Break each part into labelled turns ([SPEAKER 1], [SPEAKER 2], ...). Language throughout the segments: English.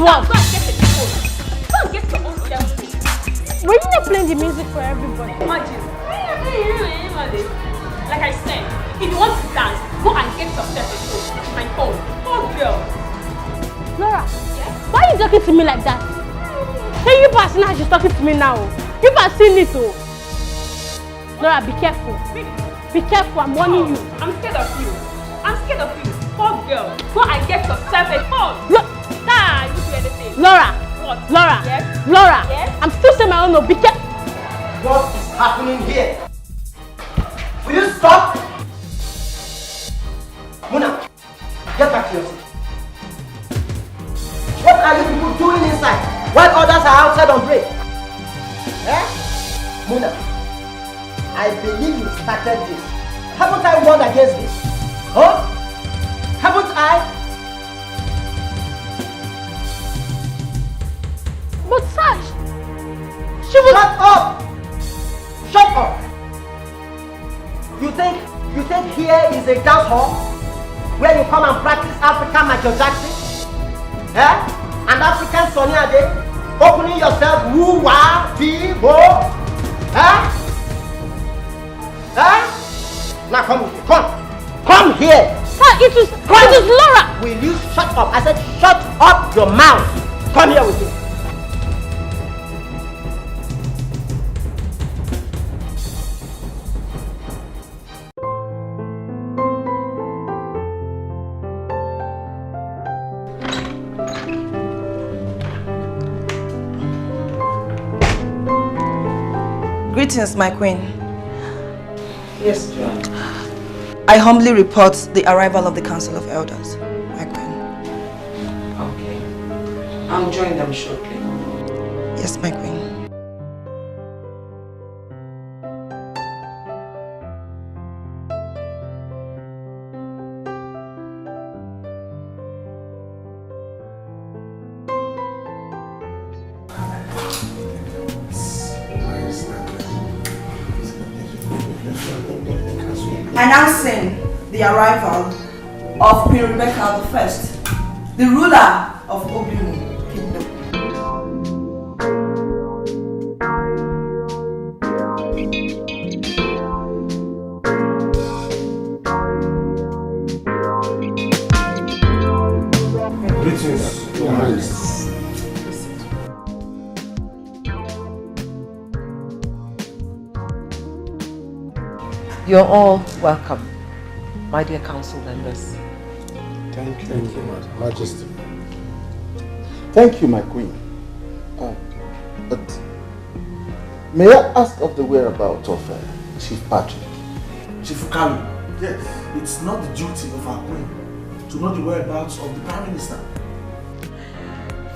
[SPEAKER 1] what?
[SPEAKER 2] Go and get the phone. Go and get your own cell phone.
[SPEAKER 1] Were you not playing the music for everybody?
[SPEAKER 2] Imagine. Like I said, if you want to dance, go and get yourself a phone. My phone. Oh, girl.
[SPEAKER 1] Laura, why are you talking to me like that? Hey, you pass now, she's talking to me now. You pass seen it too. Laura, be careful. Be careful, I'm warning you.
[SPEAKER 2] I'm scared of you. I'm scared of you. Oh, girl. Go and get yourself a phone.
[SPEAKER 1] You
[SPEAKER 2] do anything.
[SPEAKER 1] Laura.
[SPEAKER 2] What?
[SPEAKER 1] Laura.
[SPEAKER 2] Yes?
[SPEAKER 1] Laura.
[SPEAKER 2] Yes?
[SPEAKER 1] I'm still saying my own no. Be careful.
[SPEAKER 3] What is happening here? Will you stop? Muna, get back to your seat. What are you people doing inside while others are outside on break? Eh? Muna, I believe you started this. Haven't I warned against this? Huh? Haven't I?
[SPEAKER 1] But Sash, she was...
[SPEAKER 3] Shut up! Shut up! You think here is a dance hall where you come and practice African Michael Jackson? Eh? And African Sonny Ade? Opening yourself woo-wah, dee-bo? Eh? Eh? Now come here, come here!
[SPEAKER 1] Sir, it was Laura!
[SPEAKER 3] Will you shut up? I said shut up your mouth! Come here with me.
[SPEAKER 4] Greetings, my queen.
[SPEAKER 3] Yes, John.
[SPEAKER 4] I humbly report the arrival of the Council of Elders, my queen.
[SPEAKER 5] Okay. I'll join them shortly.
[SPEAKER 4] Yes, my queen. Announcing the arrival of Queen Rebecca I, the ruler of Obimu Kingdom.
[SPEAKER 6] Greetings, Your Highness.
[SPEAKER 5] You're all welcome, my dear council members.
[SPEAKER 6] Thank you, Majesty. Thank you, my queen. But may I ask of the whereabouts of Chief Patrick?
[SPEAKER 7] Chief Kalu, yes, it's not the duty of our queen to know the whereabouts of the Prime Minister.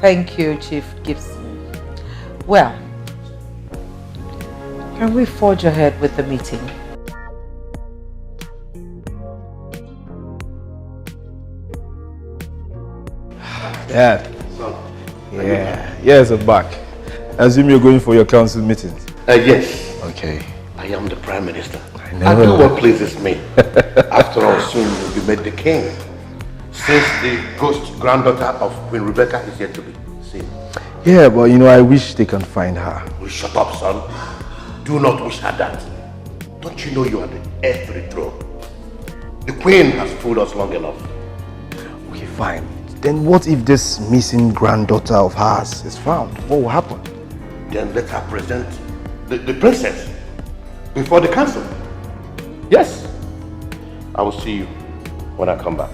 [SPEAKER 5] Thank you, Chief Gibson. Well, can we forge ahead with the meeting?
[SPEAKER 8] Dad. Yeah. Yes, I'm back. I assume you're going for your council meetings.
[SPEAKER 9] Yes.
[SPEAKER 8] Okay.
[SPEAKER 9] I am the Prime Minister.
[SPEAKER 8] I know.
[SPEAKER 9] I do what pleases me. After all, soon you'll be made the king. Since the ghost granddaughter of Queen Rebecca is yet to be seen.
[SPEAKER 8] Yeah, but you know, I wish they can find her.
[SPEAKER 9] Well, shut up, son. Do not wish her that. Don't you know you are the heir to the throne? The queen has fooled us long enough.
[SPEAKER 8] Okay, fine. Then what if this missing granddaughter of hers is found? What will happen?
[SPEAKER 9] Then let her present the princess before the council. Yes. I will see you when I come back.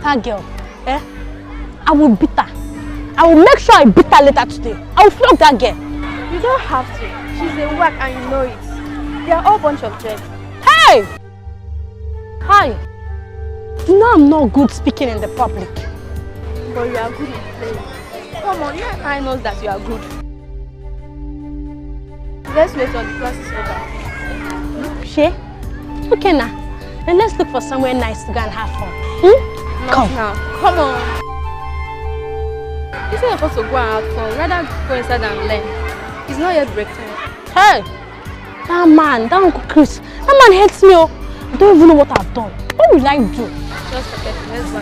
[SPEAKER 1] That girl, I will beat her. I will make sure I beat her later today. I will flog that girl.
[SPEAKER 10] You don't have to. She's a whack and you know it. They are all a bunch of dread.
[SPEAKER 1] Hey! Hi. You know I'm not good speaking in the public.
[SPEAKER 10] But you are good in playing. Come on, you and I know that you are good. Let's wait till the class is over.
[SPEAKER 1] She? Okay now. Then let's look for somewhere nice to go and have fun.
[SPEAKER 10] Not
[SPEAKER 1] Come.
[SPEAKER 10] now. Come on. You say you're supposed to go and have fun. Rather go inside and learn. It's not yet break time.
[SPEAKER 1] Hey! That man, that Uncle Chris, that man hates me. Oh. I don't even know what I've done. What will I do?
[SPEAKER 10] Just forget it. Let's go.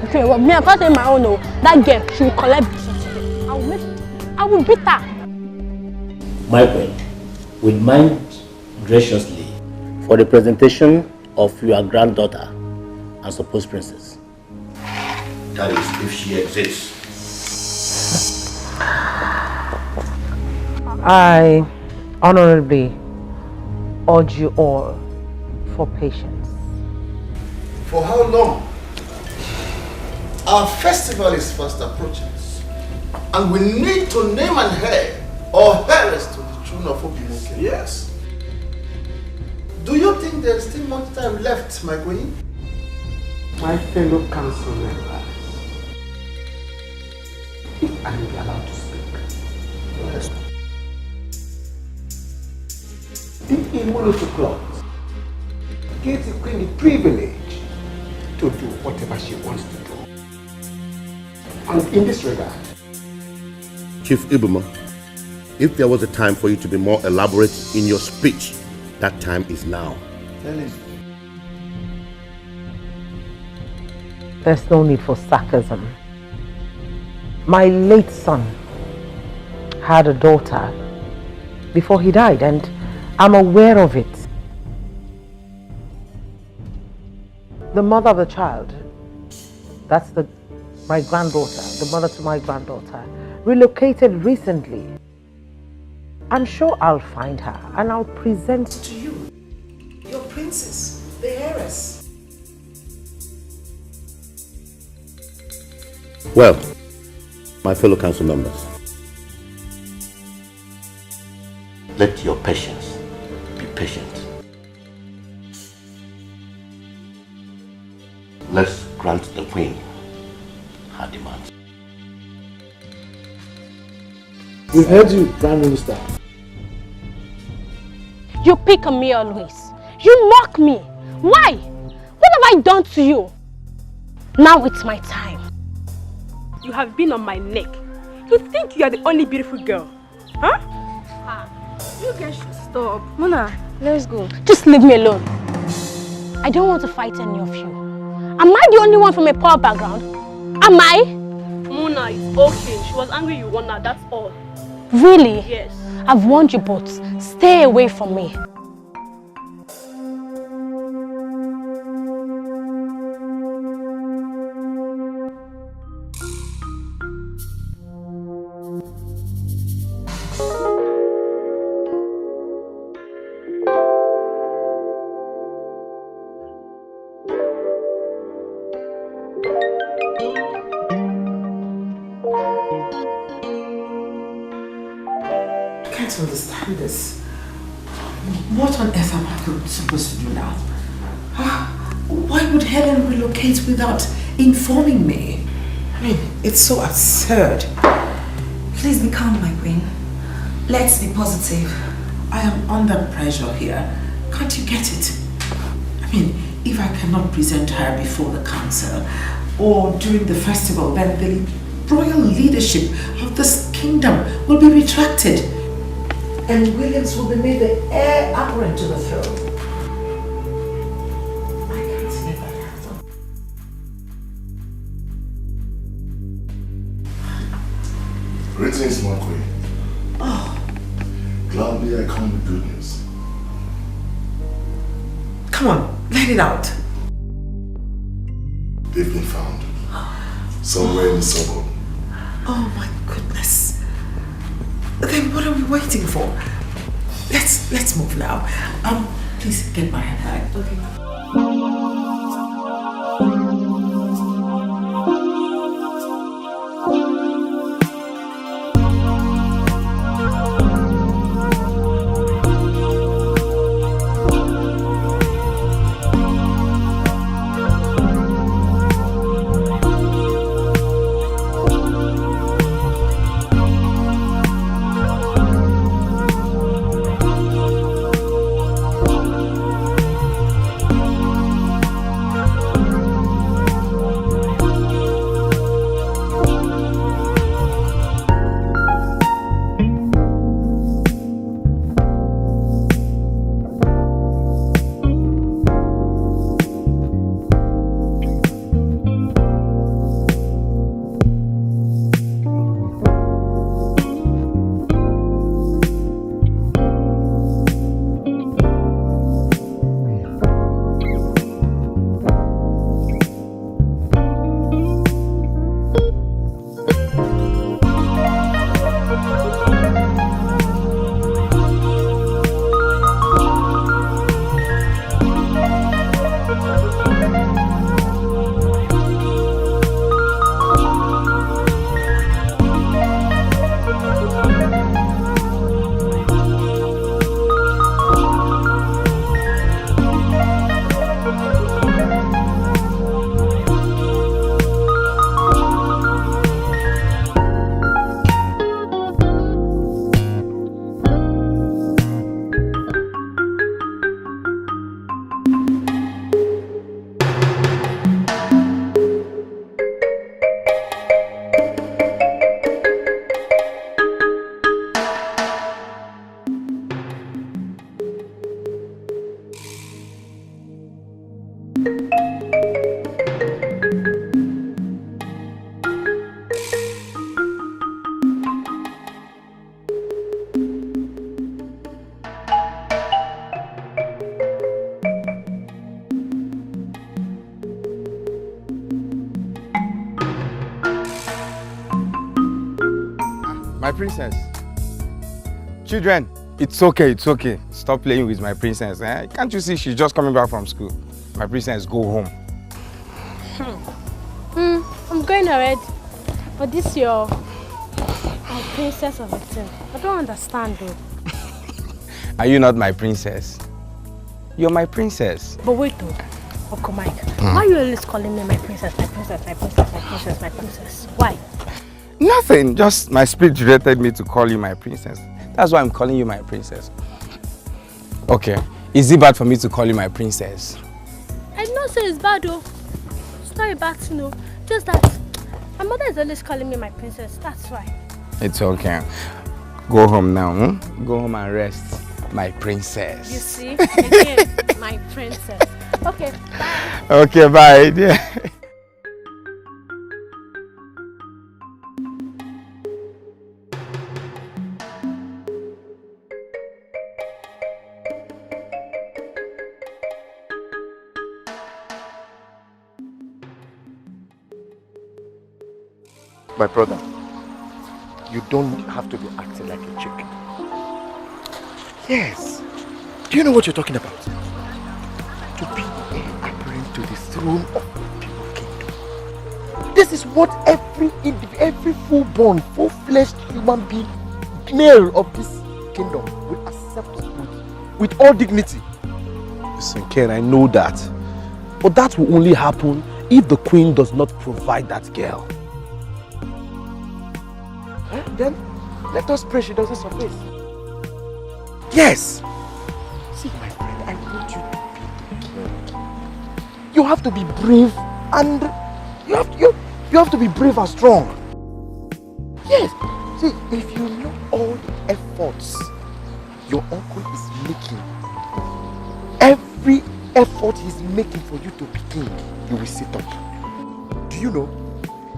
[SPEAKER 1] Okay, well, me, I can't say my own. No. That girl, she will collect it. I will beat her.
[SPEAKER 11] My friend, will mind graciously for the presentation of your granddaughter and supposed princess.
[SPEAKER 9] That is, if she exists.
[SPEAKER 5] I honorably urge you all for patience.
[SPEAKER 6] For how long? Our festival is fast approaching, and we need to name an heir or heiress to the throne of Obimoke. Yes. Do you think there's still much time left, my queen?
[SPEAKER 12] My fellow council members, if I am allowed to speak. Yes. The immunity clause gives the queen the privilege to do whatever she wants to do. And in this regard,
[SPEAKER 9] Chief Ibuma, if there was a time for you to be more elaborate in your speech, that time is now.
[SPEAKER 5] There's no need for sarcasm. My late son had a daughter before he died, and I'm aware of it. The mother of the child, that's my granddaughter, the mother to my granddaughter, relocated recently. I'm sure I'll find her and I'll present
[SPEAKER 4] To you, your princess, the heiress.
[SPEAKER 9] Well, my fellow council members, let your patience be patient. Let's grant the queen her demands.
[SPEAKER 7] We've heard you, Prime Minister.
[SPEAKER 1] You pick on me always. You mock me. Why? What have I done to you? Now it's my time.
[SPEAKER 2] You have been on my neck. You think you are the only beautiful girl. Huh?
[SPEAKER 10] You guys should stop. Mona, let's go.
[SPEAKER 1] Just leave me alone. I don't want to fight any of you. Am I the only one from a poor background? Am I?
[SPEAKER 2] Mona, it's okay. She was angry you won her, that's all.
[SPEAKER 1] Really?
[SPEAKER 2] Yes.
[SPEAKER 1] I've warned you both. Stay away from me.
[SPEAKER 4] Understand this. What on earth am I supposed to do now? Why would Helen relocate without informing me? I mean, it's so absurd.
[SPEAKER 13] Please be calm, my queen. Let's be positive.
[SPEAKER 4] I am under pressure here. Can't you get it? I mean, if I cannot present her before the council or during the festival, then the royal leadership of this kingdom will be retracted. And Williams will be made the heir apparent to the throne. I can't see that happen.
[SPEAKER 6] Greetings, my queen.
[SPEAKER 4] Oh.
[SPEAKER 6] Gladly I come with good news.
[SPEAKER 4] Come on, let it out.
[SPEAKER 6] They've been found. Somewhere in the suburb.
[SPEAKER 4] Oh my goodness. Then what are we waiting for? Let's move now. Please get my handbag. Okay.
[SPEAKER 14] My princess. Children, it's okay, it's okay. Stop playing with my princess. Eh? Can't you see she's just coming back from school? My princess, go home.
[SPEAKER 1] I'm going already. But this your princess of a thing. I don't understand though.
[SPEAKER 14] Are you not my princess? You're my princess.
[SPEAKER 1] But wait though, Uncle Mike. Why are you always calling me my princess, my princess, my princess, my princess, my princess? Why?
[SPEAKER 14] Nothing, just my spirit directed me to call you my princess. That's why I'm calling you my princess. Okay, is it bad for me to call you my princess?
[SPEAKER 1] I did not say it's bad though. It's not a bad thing, no. Just that my mother is always calling me my princess, that's why.
[SPEAKER 14] It's okay. Go home now, Go home and rest, my princess.
[SPEAKER 1] You see? Again, my princess. Okay, bye.
[SPEAKER 14] Okay, bye, dear.
[SPEAKER 12] My brother, you don't have to be acting like a chicken. Yes. Do you know what you're talking about? To be heir apparent to the throne of the people kingdom. This is what every full-born, full-fleshed human being, male of this kingdom, will accept with all dignity.
[SPEAKER 7] Listen, Ken, I know that. But that will only happen if the queen does not provide that girl.
[SPEAKER 12] Then let us pray she doesn't surface. Yes. See, my friend, I want you to be the king. You have to be brave and you have to be brave and strong. Yes. See, if you know all the efforts your uncle is making, every effort he's making for you to be king, you will sit up. Do you know?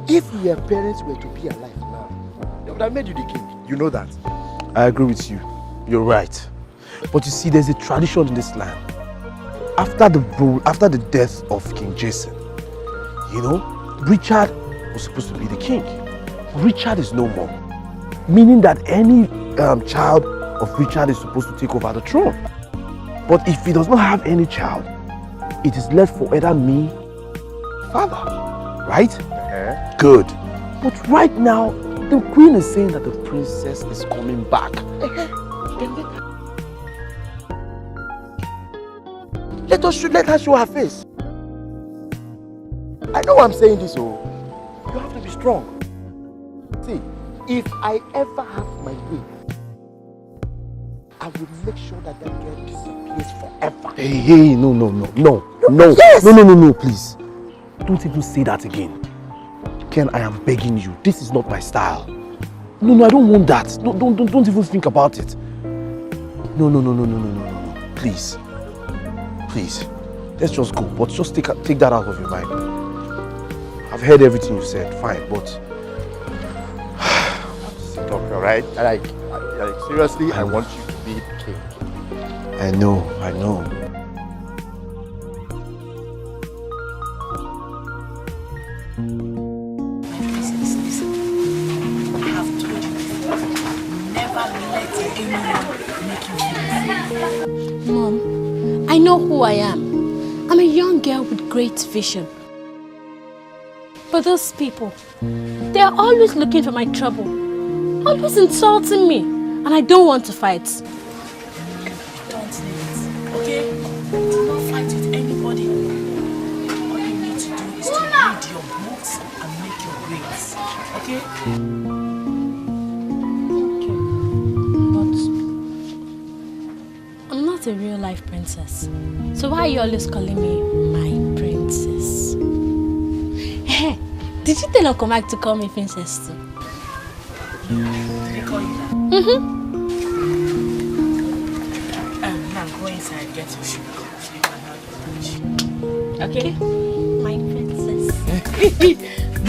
[SPEAKER 12] If your parents were to be alive now, they would have made you the king. You know that.
[SPEAKER 7] I agree with you. You're right. But you see, there's a tradition in this land. After the death of King Jason, you know, Richard was supposed to be the king. Richard is no more. Meaning that any child of Richard is supposed to take over the throne. But if he does not have any child, it is left for either me, father, right? Good. But right now, the queen is saying that the princess is coming back.
[SPEAKER 12] Let her show her face. I know I'm saying this, you have to be strong. See, if I ever have my way, I will make sure that girl disappears forever.
[SPEAKER 7] Hey, no,
[SPEAKER 12] Yes.
[SPEAKER 7] No, please. Don't even say that again. Ken, I am begging you. This is not my style. No, I don't want that. Don't even think about it. No. Please. Let's just go. But just take that out of your mind. I've heard everything you said. Fine, but
[SPEAKER 12] sit up, alright? Like seriously, I want you to be the king.
[SPEAKER 7] I know.
[SPEAKER 1] Mom, I know who I am. I'm a young girl with great vision. But those people, they're always looking for my trouble. Always insulting me. And I don't want to fight.
[SPEAKER 4] Don't leave it, okay? Do not fight with anybody. All you need to do is to read your books and make your grades, okay?
[SPEAKER 1] But I'm not a real life princess. princess. So why are you always calling me my princess? Did you tell Uncle Mike to call me princess too?
[SPEAKER 4] Did he call you that? Now go inside, get your shoe. You can have your lunch. Okay?
[SPEAKER 1] My princess.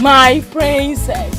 [SPEAKER 4] My princess.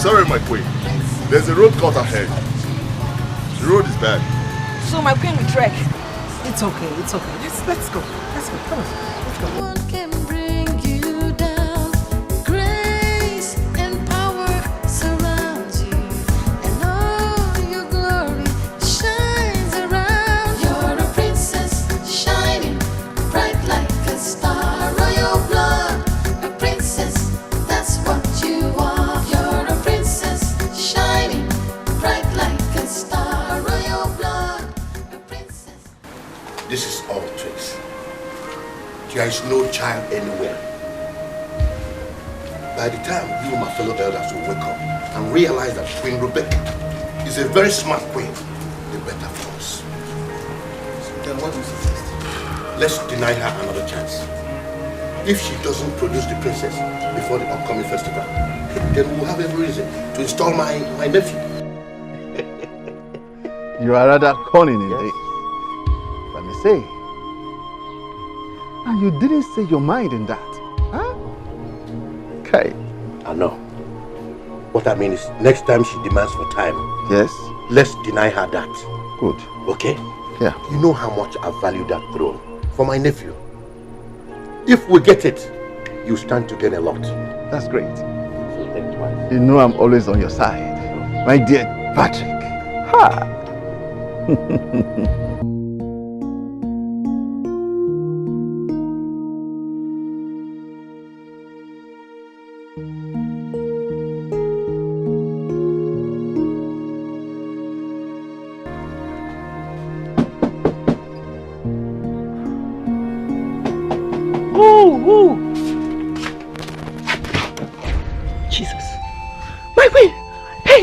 [SPEAKER 9] Sorry, my queen. There's a road cut ahead. The road is bad.
[SPEAKER 4] So my queen will trek. It's okay, it's okay. Let's go. Let's go. Come on. Let's go.
[SPEAKER 9] This is all tricks. There is no child anywhere. By the time you, my fellow elders, will wake up and realize that Queen Rebecca is a very smart queen, the better for us. Then what do you suggest? Let's deny her another chance. If she doesn't produce the princess before the upcoming festival, then we'll have every reason to install my nephew.
[SPEAKER 6] You are rather cunning indeed. Let me say. And you didn't say your mind in that. Huh? Okay.
[SPEAKER 9] I know. What I mean is, next time she demands for time,
[SPEAKER 6] yes,
[SPEAKER 9] let's deny her that.
[SPEAKER 6] Good.
[SPEAKER 9] Okay?
[SPEAKER 6] Yeah.
[SPEAKER 9] You know how much I value that throne for my nephew. If we get it, you stand to gain a lot.
[SPEAKER 6] That's great.
[SPEAKER 9] So think twice.
[SPEAKER 6] You know I'm always on your side, my dear Patrick. Ha!
[SPEAKER 4] Jesus. My queen! Hey!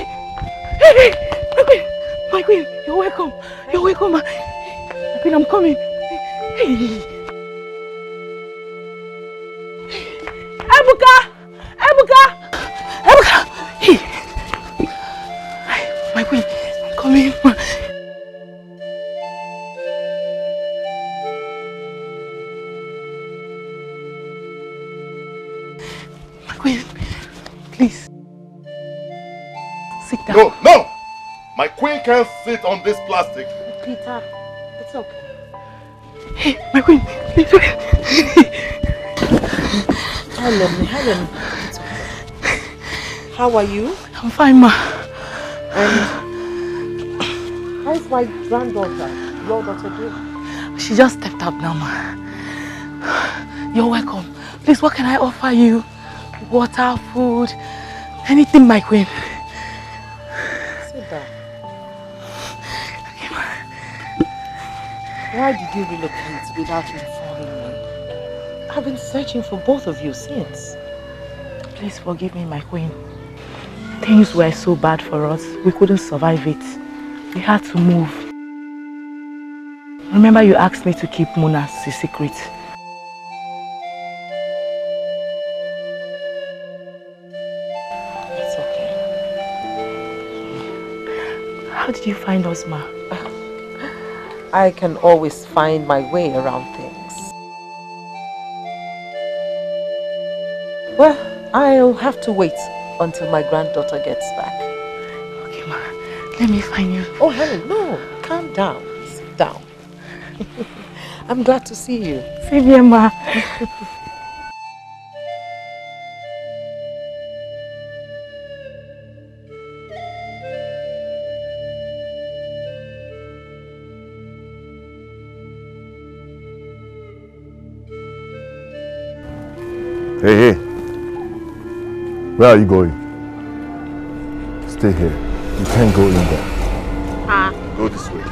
[SPEAKER 4] Hey, hey! My queen! My queen! You're welcome! You're welcome! My queen, I'm coming! Hey! Ebuka! Ebuka! Ebuka! Hey!
[SPEAKER 5] Come in, ma. My queen, please. Sit down.
[SPEAKER 9] No, no! My queen can't sit on this plastic.
[SPEAKER 5] Peter, it's okay. Hey, my queen, please wait. Helen. How are you?
[SPEAKER 1] I'm fine, ma.
[SPEAKER 5] And how's my granddaughter, your daughter doing?
[SPEAKER 1] She just stepped up now, ma. You're welcome. Please, what can I offer you? Water, food, anything, my queen.
[SPEAKER 5] Sit down. Why did you relocate without informing me? I've been searching for both of you since.
[SPEAKER 1] Please forgive me, my queen. Things were so bad for us. We couldn't survive it. We had to move. Remember you asked me to keep Muna's secret.
[SPEAKER 5] It's okay.
[SPEAKER 1] How did you find us, ma?
[SPEAKER 5] I can always find my way around things. Well, I'll have to wait until my granddaughter gets back.
[SPEAKER 1] Okay, ma. Let me find you.
[SPEAKER 5] Oh, Helen, no. Calm down. Sit down. I'm glad to see you.
[SPEAKER 1] Same here, ma.
[SPEAKER 6] Hey. Where are you going? Stay here. You can't go in there. Go this way.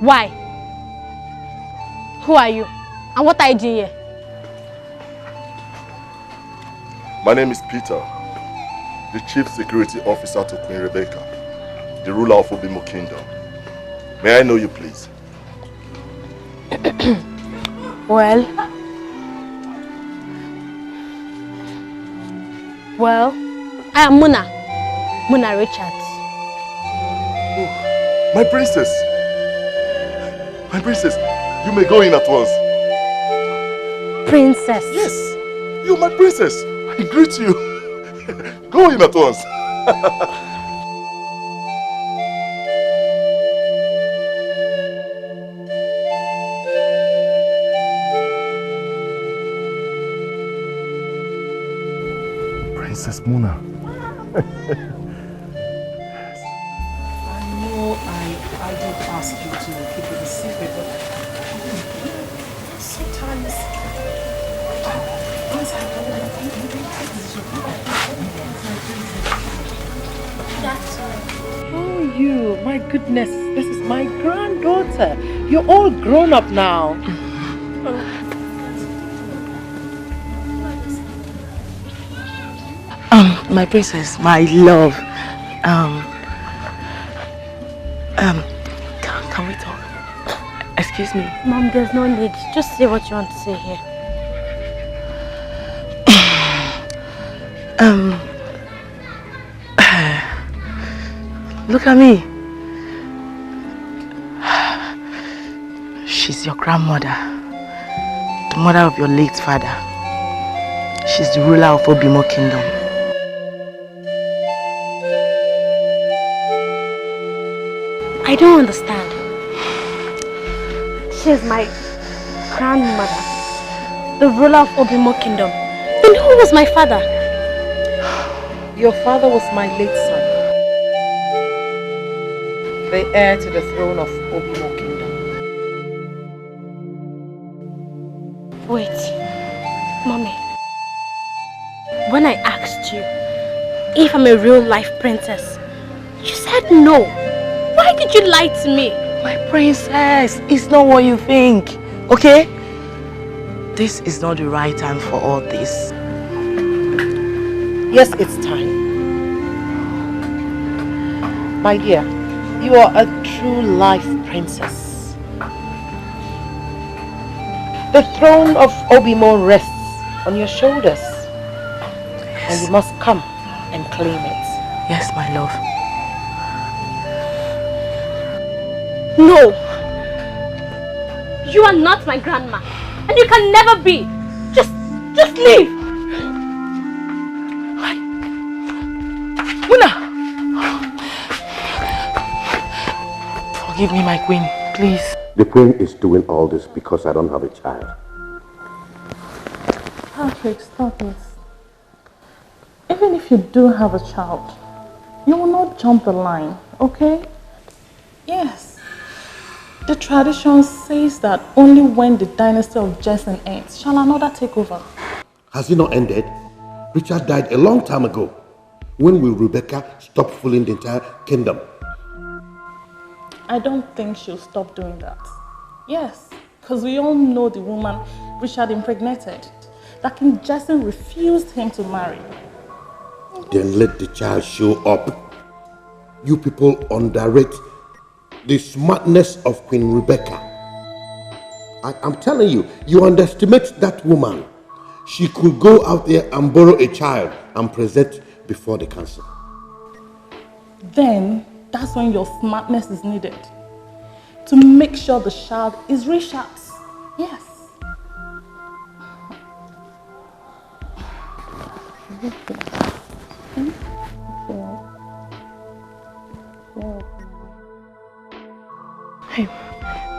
[SPEAKER 1] Why? Who are you? And what are you doing here?
[SPEAKER 9] My name is Peter, the Chief Security Officer to Queen Rebecca, the ruler of Obimo Kingdom. May I know you, please?
[SPEAKER 1] Well, I am Muna Richards.
[SPEAKER 9] Oh, my princess! My princess, you may go in at once.
[SPEAKER 1] Princess?
[SPEAKER 9] Yes, you're my princess. I greet you. Go in at once.
[SPEAKER 6] Princess Muna.
[SPEAKER 4] I know I did ask you to keep it a secret, but sometimes
[SPEAKER 5] Oh, you, my goodness, this is my granddaughter. You're all grown up now.
[SPEAKER 1] My princess, my love. Can we talk? Excuse me.
[SPEAKER 10] Mom, there's no need. Just say what you want to say here.
[SPEAKER 1] Look at me. She's your grandmother, the mother of your late father. She's the ruler of Obimo Kingdom.
[SPEAKER 10] I don't understand. She's my grandmother, the ruler of Obimo Kingdom. And who was my father?
[SPEAKER 5] Your father was my late son, the heir to the throne of Obimo Kingdom.
[SPEAKER 10] Wait, Mommy. When I asked you if I'm a real-life princess, you said no. Why did you lie to me?
[SPEAKER 1] My princess, it's not what you think, okay? This is not the right time for all this.
[SPEAKER 5] Yes, it's time. My dear, you are a true life princess. The throne of Obimo rests on your shoulders. Yes. And you must come and claim it.
[SPEAKER 1] Yes, my love.
[SPEAKER 10] No. You are not my grandma. And you can never be. Just leave.
[SPEAKER 5] Muna! Forgive me, my queen, please.
[SPEAKER 9] The queen is doing all this because I don't have a child.
[SPEAKER 15] Patrick, stop it. Even if you do have a child, you will not jump the line, okay? Yes. The tradition says that only when the dynasty of Jason ends shall another take over.
[SPEAKER 9] Has it not ended? Richard died a long time ago. When will Rebecca stop fooling the entire kingdom?
[SPEAKER 15] I don't think she'll stop doing that. Yes, because we all know the woman Richard impregnated. That King Jason refused him to marry.
[SPEAKER 9] Then let the child show up. You people underrate the smartness of Queen Rebecca. I'm telling you, you underestimate that woman. She could go out there and borrow a child and present before the council.
[SPEAKER 15] Then, that's when your smartness is needed. To make sure the child is Richard's. Yes.
[SPEAKER 5] Hey,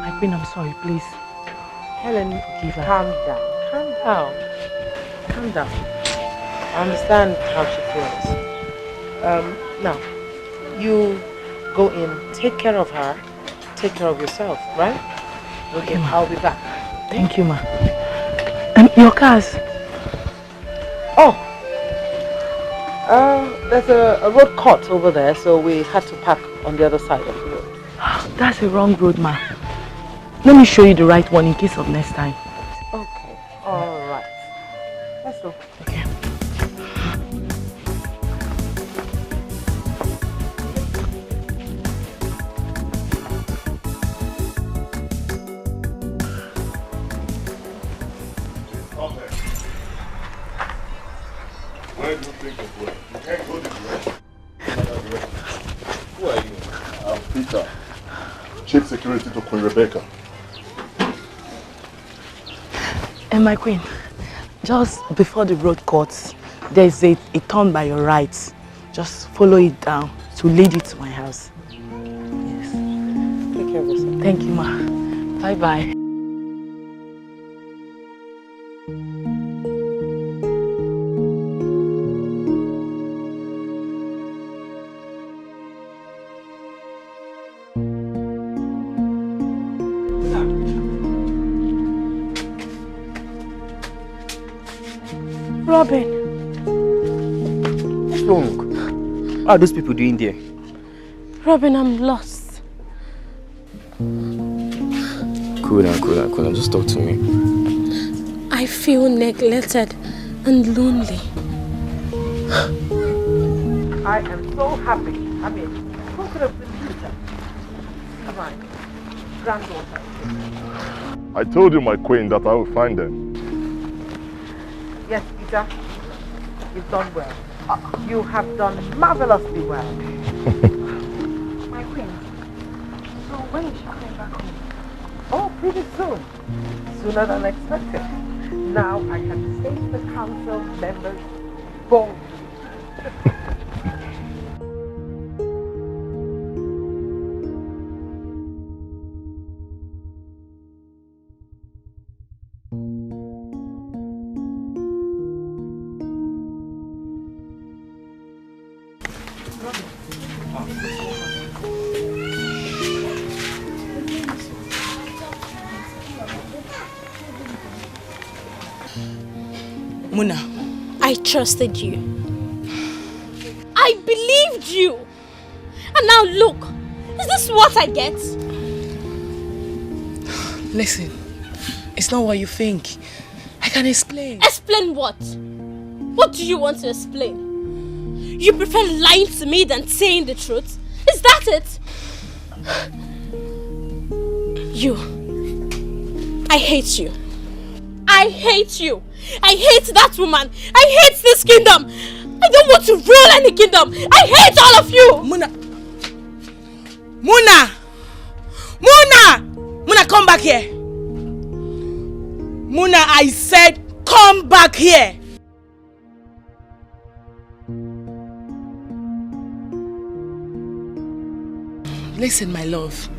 [SPEAKER 5] my queen, I'm sorry, please.
[SPEAKER 3] Helen,
[SPEAKER 5] Forgive her.
[SPEAKER 3] calm down. Calm down. Calm down. I understand how she feels. Now, you go in, take care of her, take care of yourself, right? Okay, I'll be back.
[SPEAKER 5] Thank you, ma. Your cars?
[SPEAKER 3] Oh, there's a road cut over there, so we had to park on the other side of the road.
[SPEAKER 5] That's a wrong road, ma. Let me show you the right one in case of next time.
[SPEAKER 3] Okay, all right. Let's go.
[SPEAKER 5] Okay.
[SPEAKER 9] Where do you think of going? You can't go this way. Who are you? I'm Peter, Chief Security to Queen Rebecca.
[SPEAKER 5] And my queen, just before the road cuts, there's a turn by your right. Just follow it down to lead you to my house. Yes.
[SPEAKER 3] Take care of yourself.
[SPEAKER 5] Thank you, ma. Bye-bye.
[SPEAKER 10] Robin.
[SPEAKER 12] What's wrong? What are those people doing there?
[SPEAKER 10] Robin, I'm lost.
[SPEAKER 12] Cool down. Just talk to me.
[SPEAKER 10] I feel neglected and lonely.
[SPEAKER 3] I am so happy. I mean, who could have believed that? Come on, granddaughter.
[SPEAKER 6] I told you, my queen, that I will find them.
[SPEAKER 3] Yes, Peter, you've done well. You have done marvelously well.
[SPEAKER 15] My queen, so when is she coming back home?
[SPEAKER 3] Oh, pretty soon. Sooner than expected. Now I can face the council members boldly.
[SPEAKER 10] Muna, I trusted you. I believed you. And now look, is this what I get?
[SPEAKER 5] Listen, it's not what you think. I can explain.
[SPEAKER 10] Explain what? What do you want to explain? You prefer lying to me than saying the truth? Is that it? You. I hate you. I hate you. I hate that woman. I hate this kingdom. I don't want to rule any kingdom. I hate all of you.
[SPEAKER 5] Muna!
[SPEAKER 16] here. Muna, I said, come back here. Listen, my love.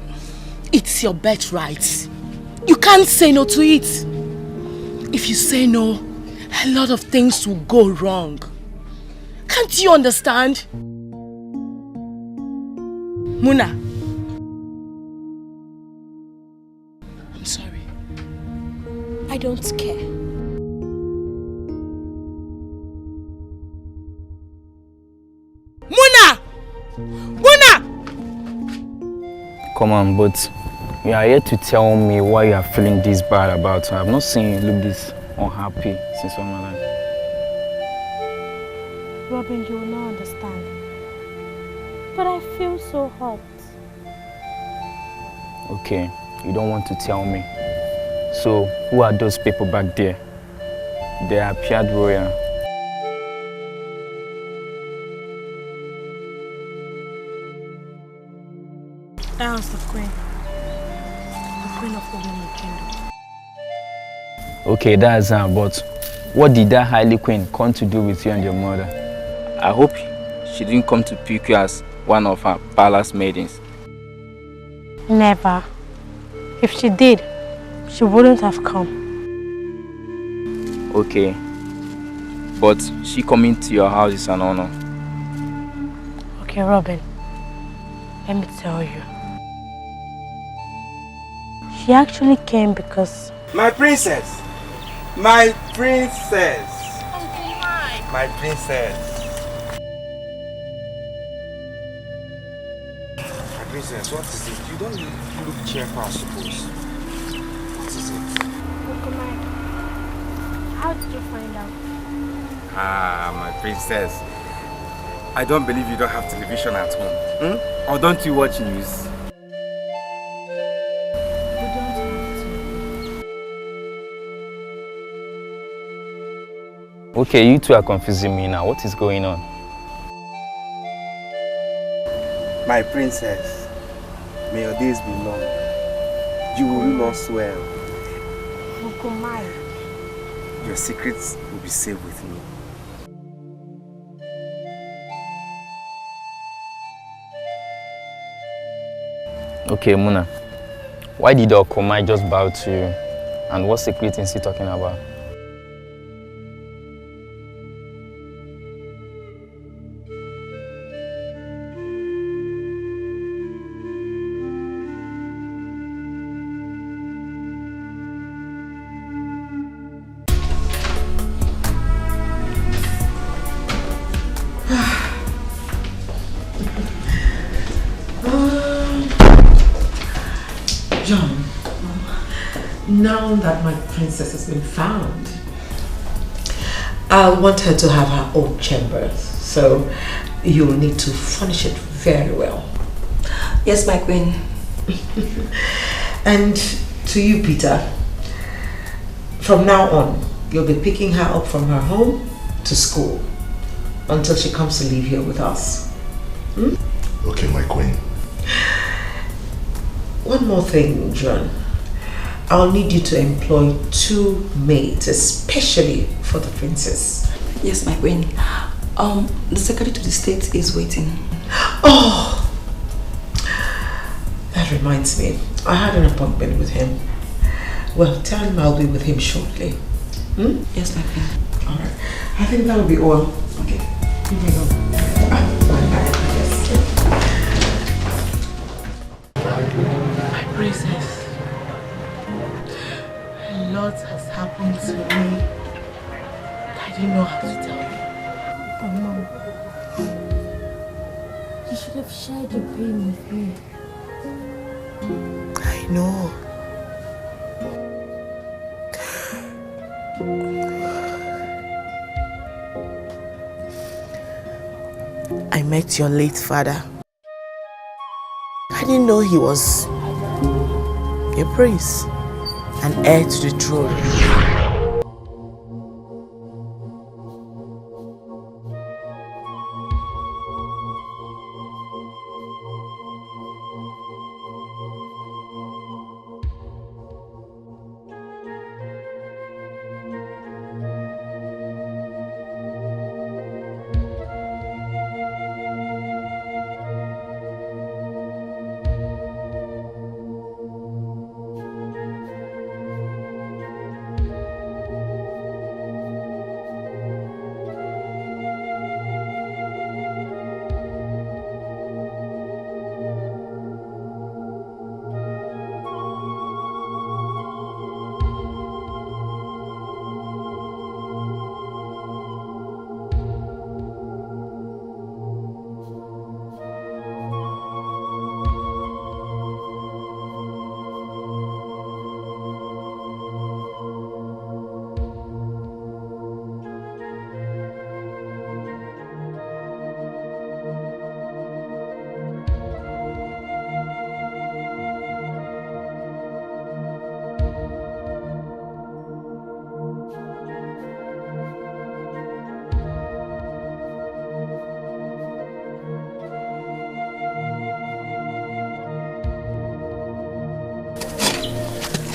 [SPEAKER 16] It's your birthright. You can't say no to it. If you say no, a lot of things will go wrong. Can't you understand? Muna. I'm sorry. I don't care. Muna! Muna!
[SPEAKER 17] Come on, but you are here to tell me why you are feeling this bad about her. I've not seen you look this unhappy since all my life.
[SPEAKER 10] Robin, you will not understand. But I feel so hot.
[SPEAKER 17] Okay, you don't want to tell me. So, who are those people back there? They appeared royal.
[SPEAKER 10] That was the queen. The queen of the Women Kingdom.
[SPEAKER 17] Okay, that's her, but what did that highly queen come to do with you and your mother?
[SPEAKER 18] I hope she didn't come to pick you as one of her palace maidens.
[SPEAKER 10] Never. If she did, she wouldn't have come.
[SPEAKER 18] Okay, but she coming to your house is an honor.
[SPEAKER 10] Okay, Robin, let me tell you. She actually came because...
[SPEAKER 14] My princess! My princess! My princess! My princess, what is it? You don't look cheerful, I suppose. What is it?
[SPEAKER 10] Uncle Mike, how did you find out?
[SPEAKER 14] Ah, my princess. I don't believe you don't have television at home. Or don't you watch news?
[SPEAKER 17] Okay, you two are confusing me now. What is going on?
[SPEAKER 14] My princess, may your days be long. You will rule us well.
[SPEAKER 10] Uncle Mike.
[SPEAKER 14] Your secrets will be safe with me.
[SPEAKER 17] Okay, Muna. Why did Okomai just bow to you? And what secret is he talking about?
[SPEAKER 4] John, now that my princess has been found, I want her to have her own chambers, so you'll need to furnish it very well.
[SPEAKER 13] Yes, my queen.
[SPEAKER 4] And to you, Peter, from now on, you'll be picking her up from her home to school until she comes to live here with us.
[SPEAKER 9] Okay, my queen.
[SPEAKER 4] One more thing, John. I'll need you to employ 2 maids, especially for the princess.
[SPEAKER 13] Yes, my queen. The secretary to the state is waiting.
[SPEAKER 4] Oh! That reminds me. I had an appointment with him. Well, tell him I'll be with him shortly.
[SPEAKER 13] Yes, my queen.
[SPEAKER 4] Alright. I think that'll be all. Okay. Here we go.
[SPEAKER 15] My princess, a lot has happened to me. I didn't know how to tell you.
[SPEAKER 10] Oh, Mom. You should have shared your pain with me.
[SPEAKER 15] I know. I met your late father. I didn't know he was a prince, an heir to the throne.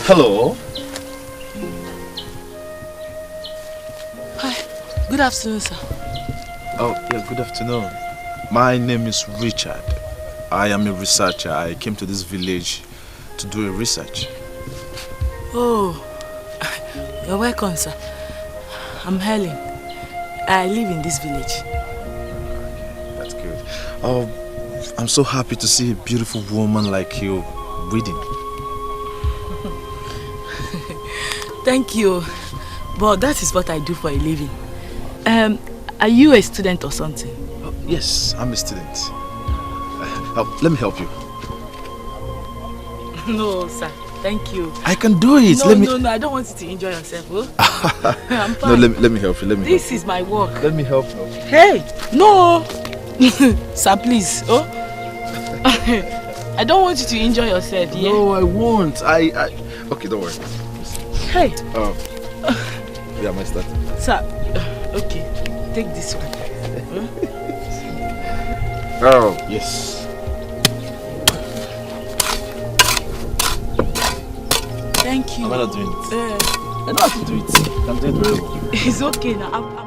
[SPEAKER 7] Hello.
[SPEAKER 16] Hi. Good afternoon, sir.
[SPEAKER 7] Oh, yeah, good afternoon. My name is Richard. I am a researcher. I came to this village to do a research.
[SPEAKER 16] Oh, you're welcome, sir. I'm Helen. I live in this village.
[SPEAKER 7] That's good. Oh, I'm so happy to see a beautiful woman like you reading.
[SPEAKER 16] Thank you. But that is what I do for a living. Are you a student or something?
[SPEAKER 7] Oh, yes, I'm a student. Let me help you.
[SPEAKER 16] No, sir. Thank you.
[SPEAKER 7] I can do it.
[SPEAKER 16] No, I don't want you to enjoy yourself. Oh? I'm fine.
[SPEAKER 7] No, let me help you.
[SPEAKER 16] This is my work.
[SPEAKER 7] Let me help you.
[SPEAKER 16] Hey, no. Sir, please. Oh? I don't want you to enjoy yourself, yeah?
[SPEAKER 7] No, I won't. Okay, don't worry.
[SPEAKER 16] Hey.
[SPEAKER 7] Yeah, my start.
[SPEAKER 16] Sir, okay. Take this one.
[SPEAKER 7] Oh, yes.
[SPEAKER 16] Thank you.
[SPEAKER 7] Am I not doing it? I don't have to do it. I'm doing it very well.
[SPEAKER 16] It's okay now.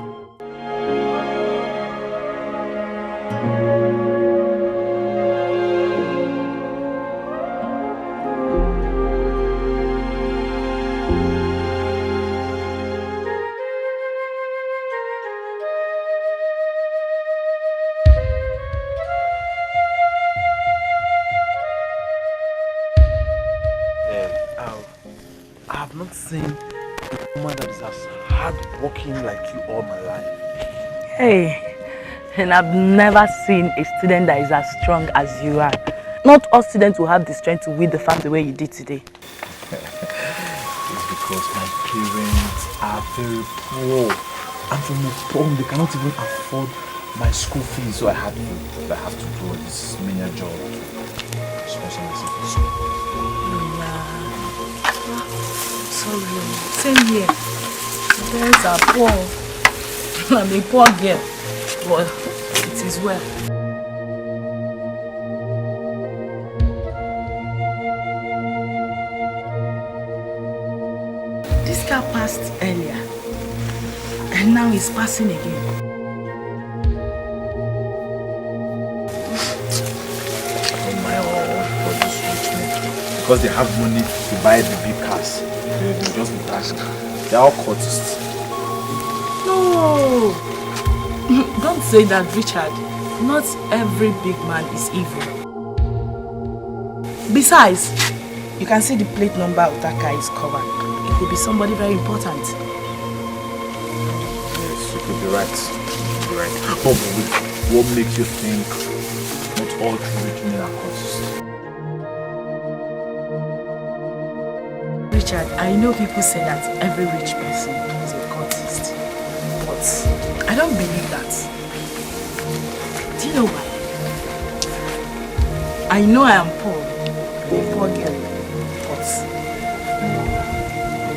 [SPEAKER 7] I have not seen a woman that is as hard-working like you all my life.
[SPEAKER 16] Hey, and I've never seen a student that is as strong as you are. Not all students will have the strength to weed the farm the way you did today.
[SPEAKER 7] It's because my parents are very poor. I'm from a poor home. They cannot even afford my school fees, so I have to do this menial job to sponsor myself in school.
[SPEAKER 16] Sorry, same here. My parents are poor. I'm a poor girl, but it is well. This car passed earlier, and now it's passing again.
[SPEAKER 7] Because they have money to buy the big cars. They just be crashing. They are all cultists.
[SPEAKER 16] No! Don't say that, Richard. Not every big man is evil. Besides, you can see the plate number of that car is covered. It could be somebody very important.
[SPEAKER 7] Yes, you could be right. You could be right. But what makes you think not all true rich men are cultists?
[SPEAKER 16] Richard, I know people say that every rich person is a cultist, but I don't believe that. Do you know why? I know I am poor, I'm a poor girl, but I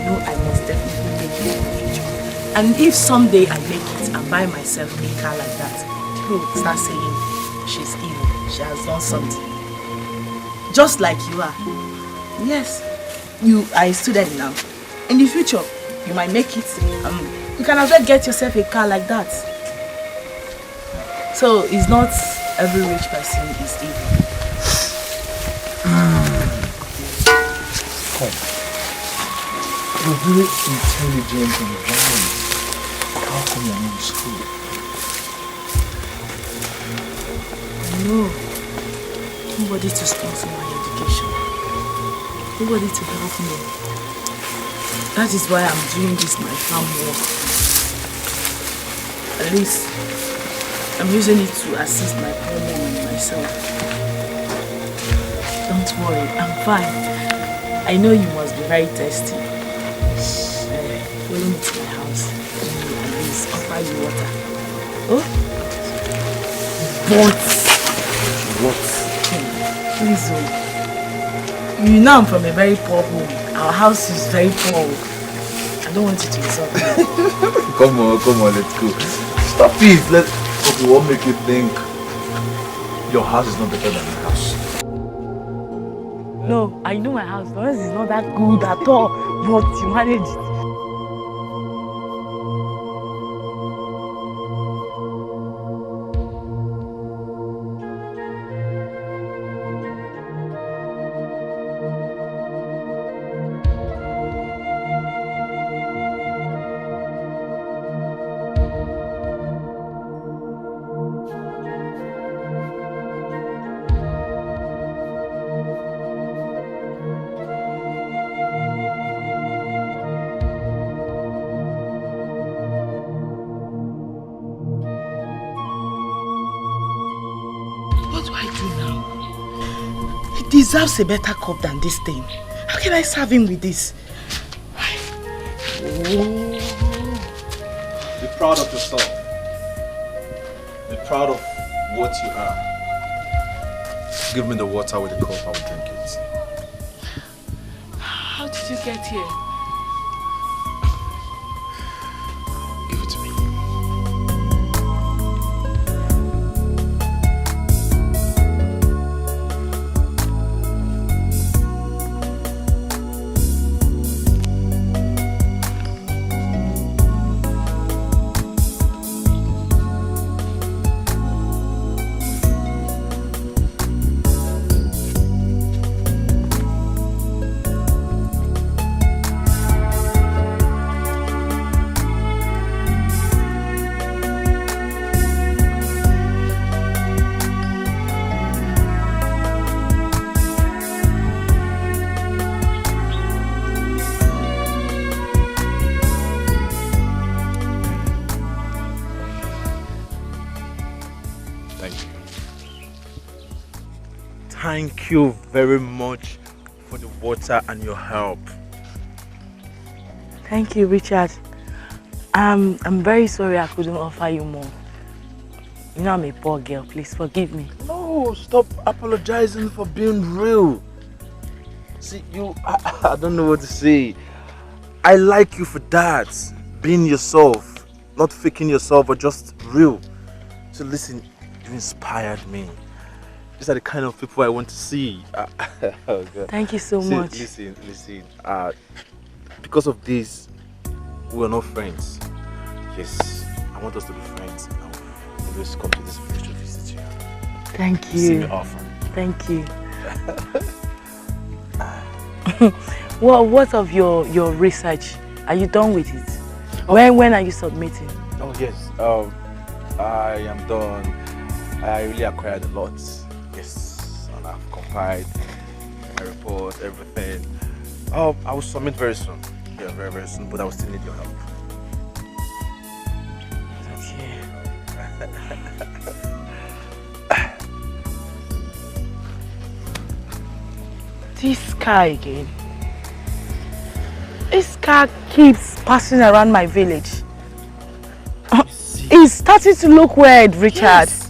[SPEAKER 16] know I must definitely make it in the future. And if someday I make it and buy myself a car like that, people will start saying she's evil, she has done something. Just like you are. Yes. You are a student now. In the future, you might make it. You can as well get yourself a car like that. So it's not every rich person is evil.
[SPEAKER 7] Come. You're very intelligent and wise. How come you're not in school?
[SPEAKER 16] No. Nobody to sponsor my education. Nobody to help me. That is why I'm doing this my farm work. At least I'm using it to assist my poor mom and myself. Don't worry, I'm fine. I know you must be very thirsty. Follow me to my house. At least offer you water. Oh? What? Please, oh. You know I'm from a very poor home. Our house is very poor. I don't want you to insult me.
[SPEAKER 7] Come on, let's go. Stop it. Okay, what make you think your house is not better than my house?
[SPEAKER 16] No, I know my house. The rest is not that good at all, but you manage it. He deserves a better cup than this thing. How can I serve him with this?
[SPEAKER 8] Be proud of yourself. Be proud of what you are. Give me the water with the cup, I will drink it.
[SPEAKER 16] How did you get here?
[SPEAKER 8] Give it to me.
[SPEAKER 7] Thank you very much for the water and your help.
[SPEAKER 16] Thank you, Richard. I'm very sorry I couldn't offer you more. You know I'm a poor girl. Please forgive me.
[SPEAKER 7] No, stop apologizing for being real. See, I don't know what to say. I like you for that. Being yourself. Not faking yourself, but just real. So listen, you inspired me. These are the kind of people I want to see. Oh God.
[SPEAKER 16] Thank you so much.
[SPEAKER 7] Listen. Because of this, we are not friends. Yes, I want us to be friends. I will always come to this place to visit you.
[SPEAKER 16] Thank you.
[SPEAKER 7] See me often.
[SPEAKER 16] Thank you. What of your research? Are you done with it? When are you submitting?
[SPEAKER 7] Oh yes. I am done. I really acquired a lot. Yes, and I've compiled my report, everything. I will submit very soon. Yeah, very, very soon, but I will still need your help.
[SPEAKER 16] This car again. This car keeps passing around my village. It's starting to look weird, Richard.
[SPEAKER 7] Yes.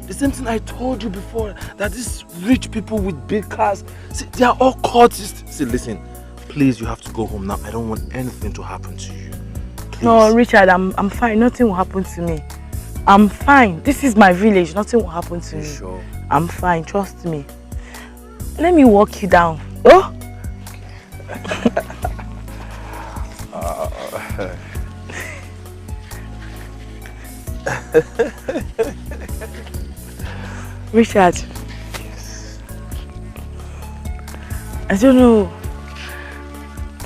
[SPEAKER 7] The same thing I told you before, that these rich people with big cars, see, they are all cultists. See, listen, please, you have to go home now. I don't want anything to happen to you. Please.
[SPEAKER 16] No, Richard, I'm fine. Nothing will happen to me. I'm fine. This is my village. Nothing will happen to me.
[SPEAKER 7] Sure?
[SPEAKER 16] I'm fine. Trust me. Let me walk you down. Oh? Richard.
[SPEAKER 7] Yes.
[SPEAKER 16] I don't know.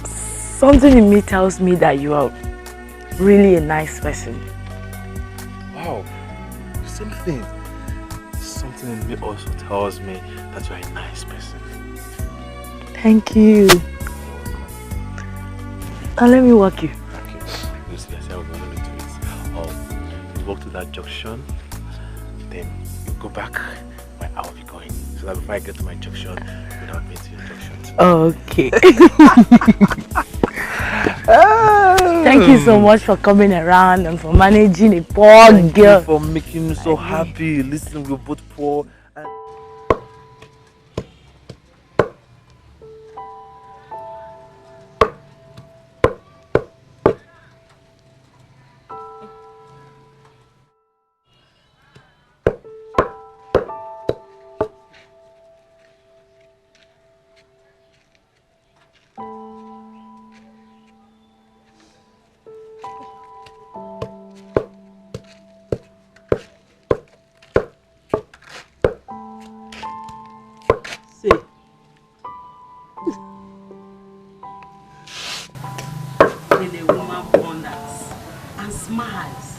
[SPEAKER 16] Something in me tells me that you are really a nice person.
[SPEAKER 7] Wow. Same thing. Something in me also tells me that you're a nice person.
[SPEAKER 16] Thank you. Now let me walk you.
[SPEAKER 7] Okay. You see, I said I was going to do it. You walk to that junction, then you go back where I will be going. So that before I get to my junction, you'll have been to your junction too.
[SPEAKER 16] Okay. Thank you so much for coming around and for managing a poor girl.
[SPEAKER 7] Thank you for making me so happy. Listen, we're both poor.
[SPEAKER 19] Say. When a woman wonders and smiles,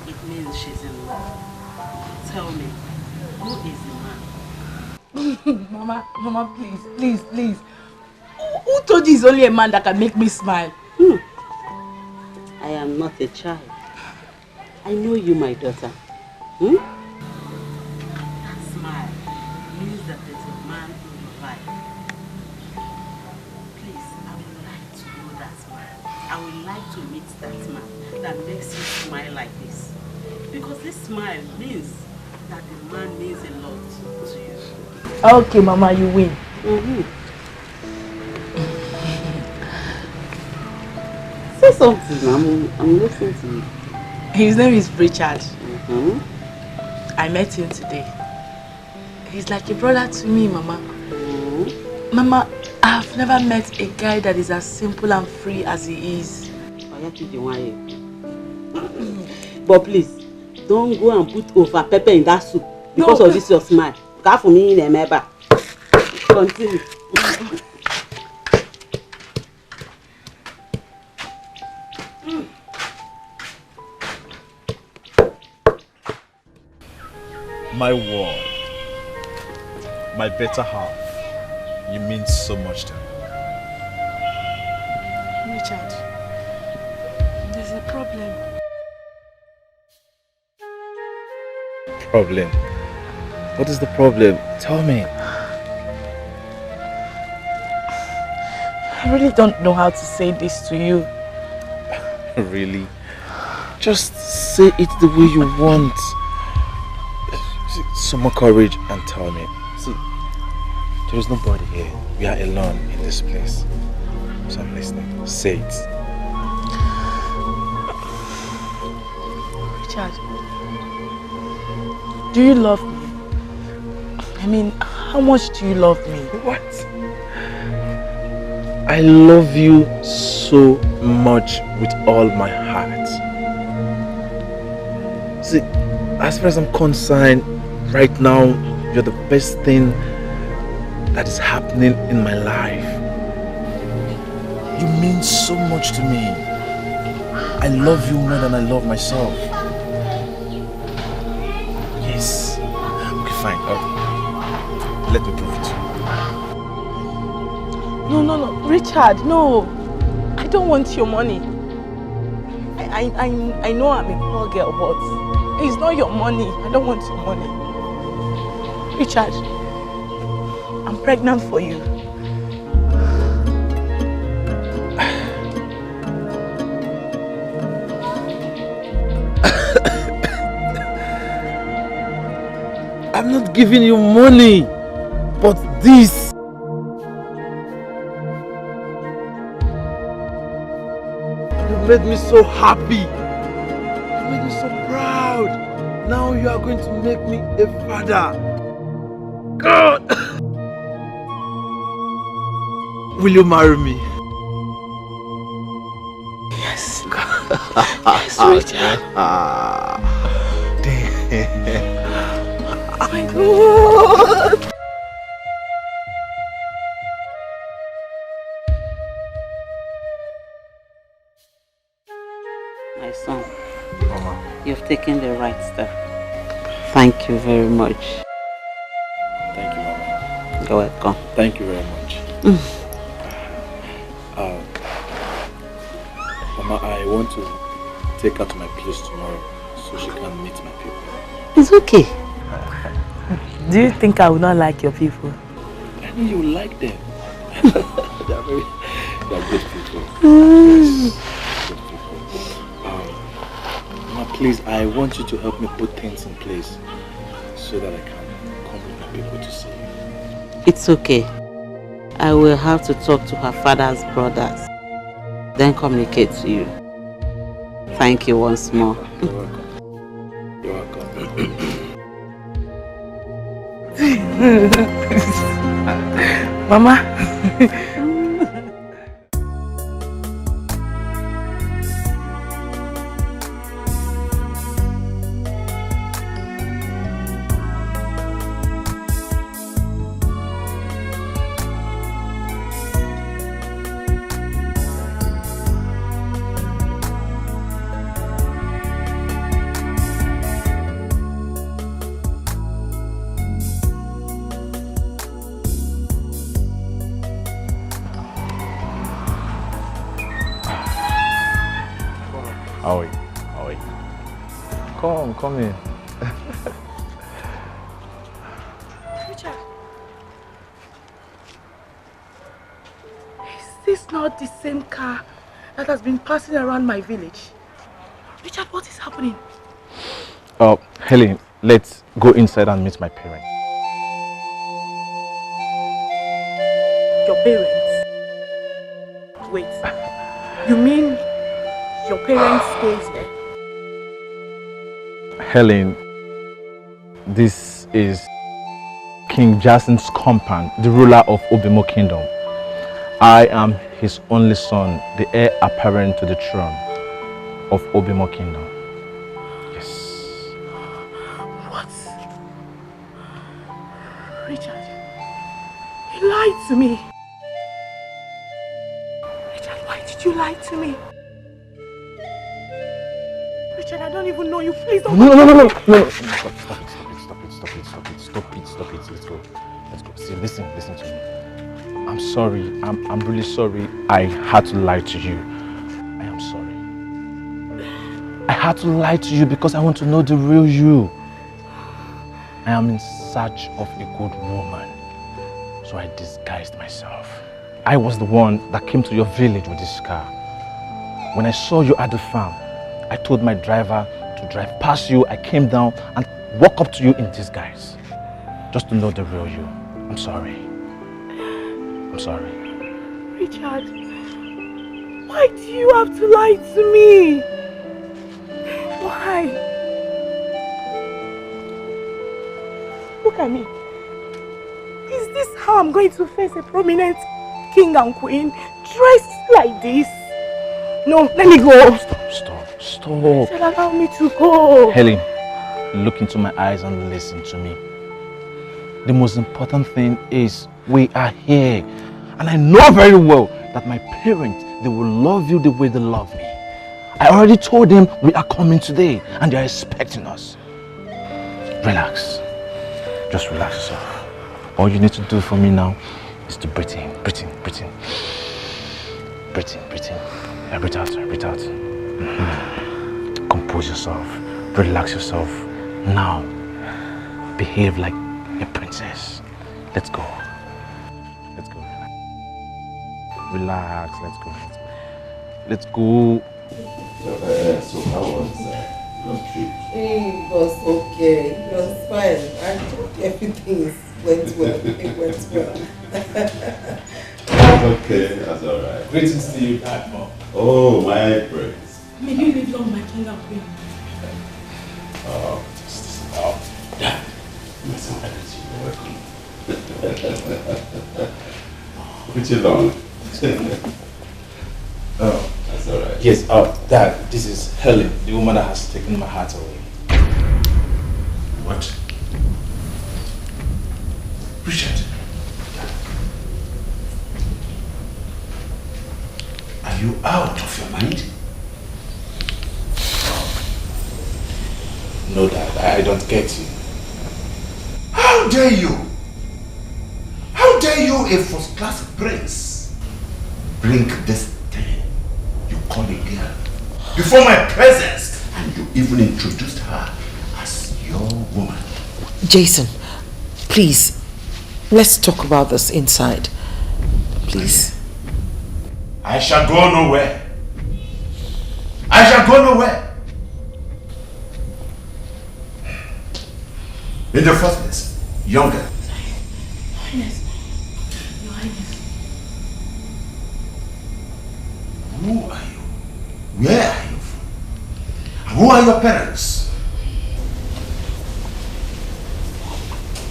[SPEAKER 19] it means she's in love. Tell me, who is the man?
[SPEAKER 16] Mama, please. Who told you it's only a man that can make me smile?
[SPEAKER 19] I am not a child. I know you, my daughter. That smile means that there's a man in your life. Please, I would like to know that man. I would like to meet that man that makes you smile like this. Because this smile means that the man means a lot to you.
[SPEAKER 16] Okay, Mama, you win.
[SPEAKER 19] Say something, I'm listening to you.
[SPEAKER 16] His name is Richard. I met him today. He's like a brother to me, Mama. Mama, I've never met a guy that is as simple and free as he is.
[SPEAKER 19] But please, don't go and put over pepper in that soup because of this your smile. That for me in a member. Continue.
[SPEAKER 8] My world, my better half, you mean so much to me.
[SPEAKER 16] Richard, there's a problem.
[SPEAKER 8] Problem? What is the problem? Tell me.
[SPEAKER 16] I really don't know how to say this to you.
[SPEAKER 8] Really? Just say it the way you want. Some more courage and tell me. See, there is nobody here. We are alone in this place. So I'm listening. Say it.
[SPEAKER 16] Richard, do you love me? I mean, how much do you love me?
[SPEAKER 8] What? I love you so much with all my heart. See, as far as I'm concerned, right now, you're the best thing that is happening in my life. You mean so much to me. I love you more than I love myself. Yes. Okay, fine. Let me prove it to you.
[SPEAKER 16] No, Richard, no. I don't want your money. I know I'm a poor girl, but it's not your money. I don't want your money. Richard, I'm pregnant for you.
[SPEAKER 8] I'm not giving you money, but this. You made me so happy. You made me so proud. Now you are going to make me a father. God! Will you marry me?
[SPEAKER 16] Yes. Yes, Richard.
[SPEAKER 8] Oh my God!
[SPEAKER 19] My son,
[SPEAKER 8] Mama,
[SPEAKER 19] you've taken the right step. Thank you very much.
[SPEAKER 8] Thank you, Mama.
[SPEAKER 19] You're welcome.
[SPEAKER 8] Thank you very much. Mama, I want to take her to my place tomorrow so she can meet my people.
[SPEAKER 19] It's okay.
[SPEAKER 16] Do you think I would not like your people?
[SPEAKER 8] I know you like them. They are good people. Yes, good people. Mama, please, I want you to help me put things in place so that I can come with my people to see you.
[SPEAKER 19] It's okay. I will have to talk to her father's brothers, then communicate to you. Thank you once more.
[SPEAKER 8] You're welcome. You're welcome.
[SPEAKER 16] Mama.
[SPEAKER 8] How are you? How are you? Come in.
[SPEAKER 15] Richard, is this not the same car that has been passing around my village? Richard, what is happening?
[SPEAKER 8] Helen, let's go inside and meet my parents.
[SPEAKER 15] Your parents? Wait, you mean your parents stays there?
[SPEAKER 8] Helen, this is King Jason's compound, the ruler of Obimo Kingdom. I am his only son, the heir apparent to the throne of Obimo Kingdom. Yes.
[SPEAKER 15] What? Richard, you lied to me. Richard, why did you lie to me? Richard, I don't even know you. Please don't.
[SPEAKER 8] No. Stop it. Let's go. See, listen to me. I'm sorry. I'm really sorry. I had to lie to you. I am sorry. I had to lie to you because I want to know the real you. I am in search of a good woman. So I disguised myself. I was the one that came to your village with this car. When I saw you at the farm, I told my driver to drive past you. I came down and walked up to you in disguise. Just to know the real you. I'm sorry. I'm sorry.
[SPEAKER 15] Richard, why do you have to lie to me? Why? Look at me. Is this how I'm going to face a prominent king and queen dressed like this? No, let me go.
[SPEAKER 8] Stop.
[SPEAKER 15] Richard, allow me to go.
[SPEAKER 8] Helen, look into my eyes and listen to me. The most important thing is we are here. And I know very well that my parents, they will love you the way they love me. I already told them we are coming today and they are expecting us. Relax. Just relax yourself. All you need to do for me now is to breathe in. Breathe in. Yeah, breathe out. Compose yourself. Relax yourself. Now, behave like a princess. Let's go. Relax. Let's go.
[SPEAKER 6] So how was your trip?
[SPEAKER 4] It was okay. It was fine. I thought everything went well. It went well.
[SPEAKER 6] Okay, that's all right.
[SPEAKER 11] Greetings to you, Dad, Mom.
[SPEAKER 6] Oh, my praise.
[SPEAKER 15] May you live long, my king and queen.
[SPEAKER 11] Dad.
[SPEAKER 6] You're welcome. Pretty long. Oh, that's all right.
[SPEAKER 11] Yes, Dad, this is Helen, the woman that has taken my heart away.
[SPEAKER 6] What? Richard? Are you out of your mind?
[SPEAKER 11] No, Dad, I don't get you.
[SPEAKER 6] How dare you? How dare you, a first-class prince, bring this thing you call a girl before my presence, and you even introduced her as your woman?
[SPEAKER 4] Jason, please, let's talk about this inside. Please.
[SPEAKER 6] I shall go nowhere. In the first place, younger.
[SPEAKER 15] Highness. Your Highness.
[SPEAKER 6] Who are you? Where are you from? And who are your parents?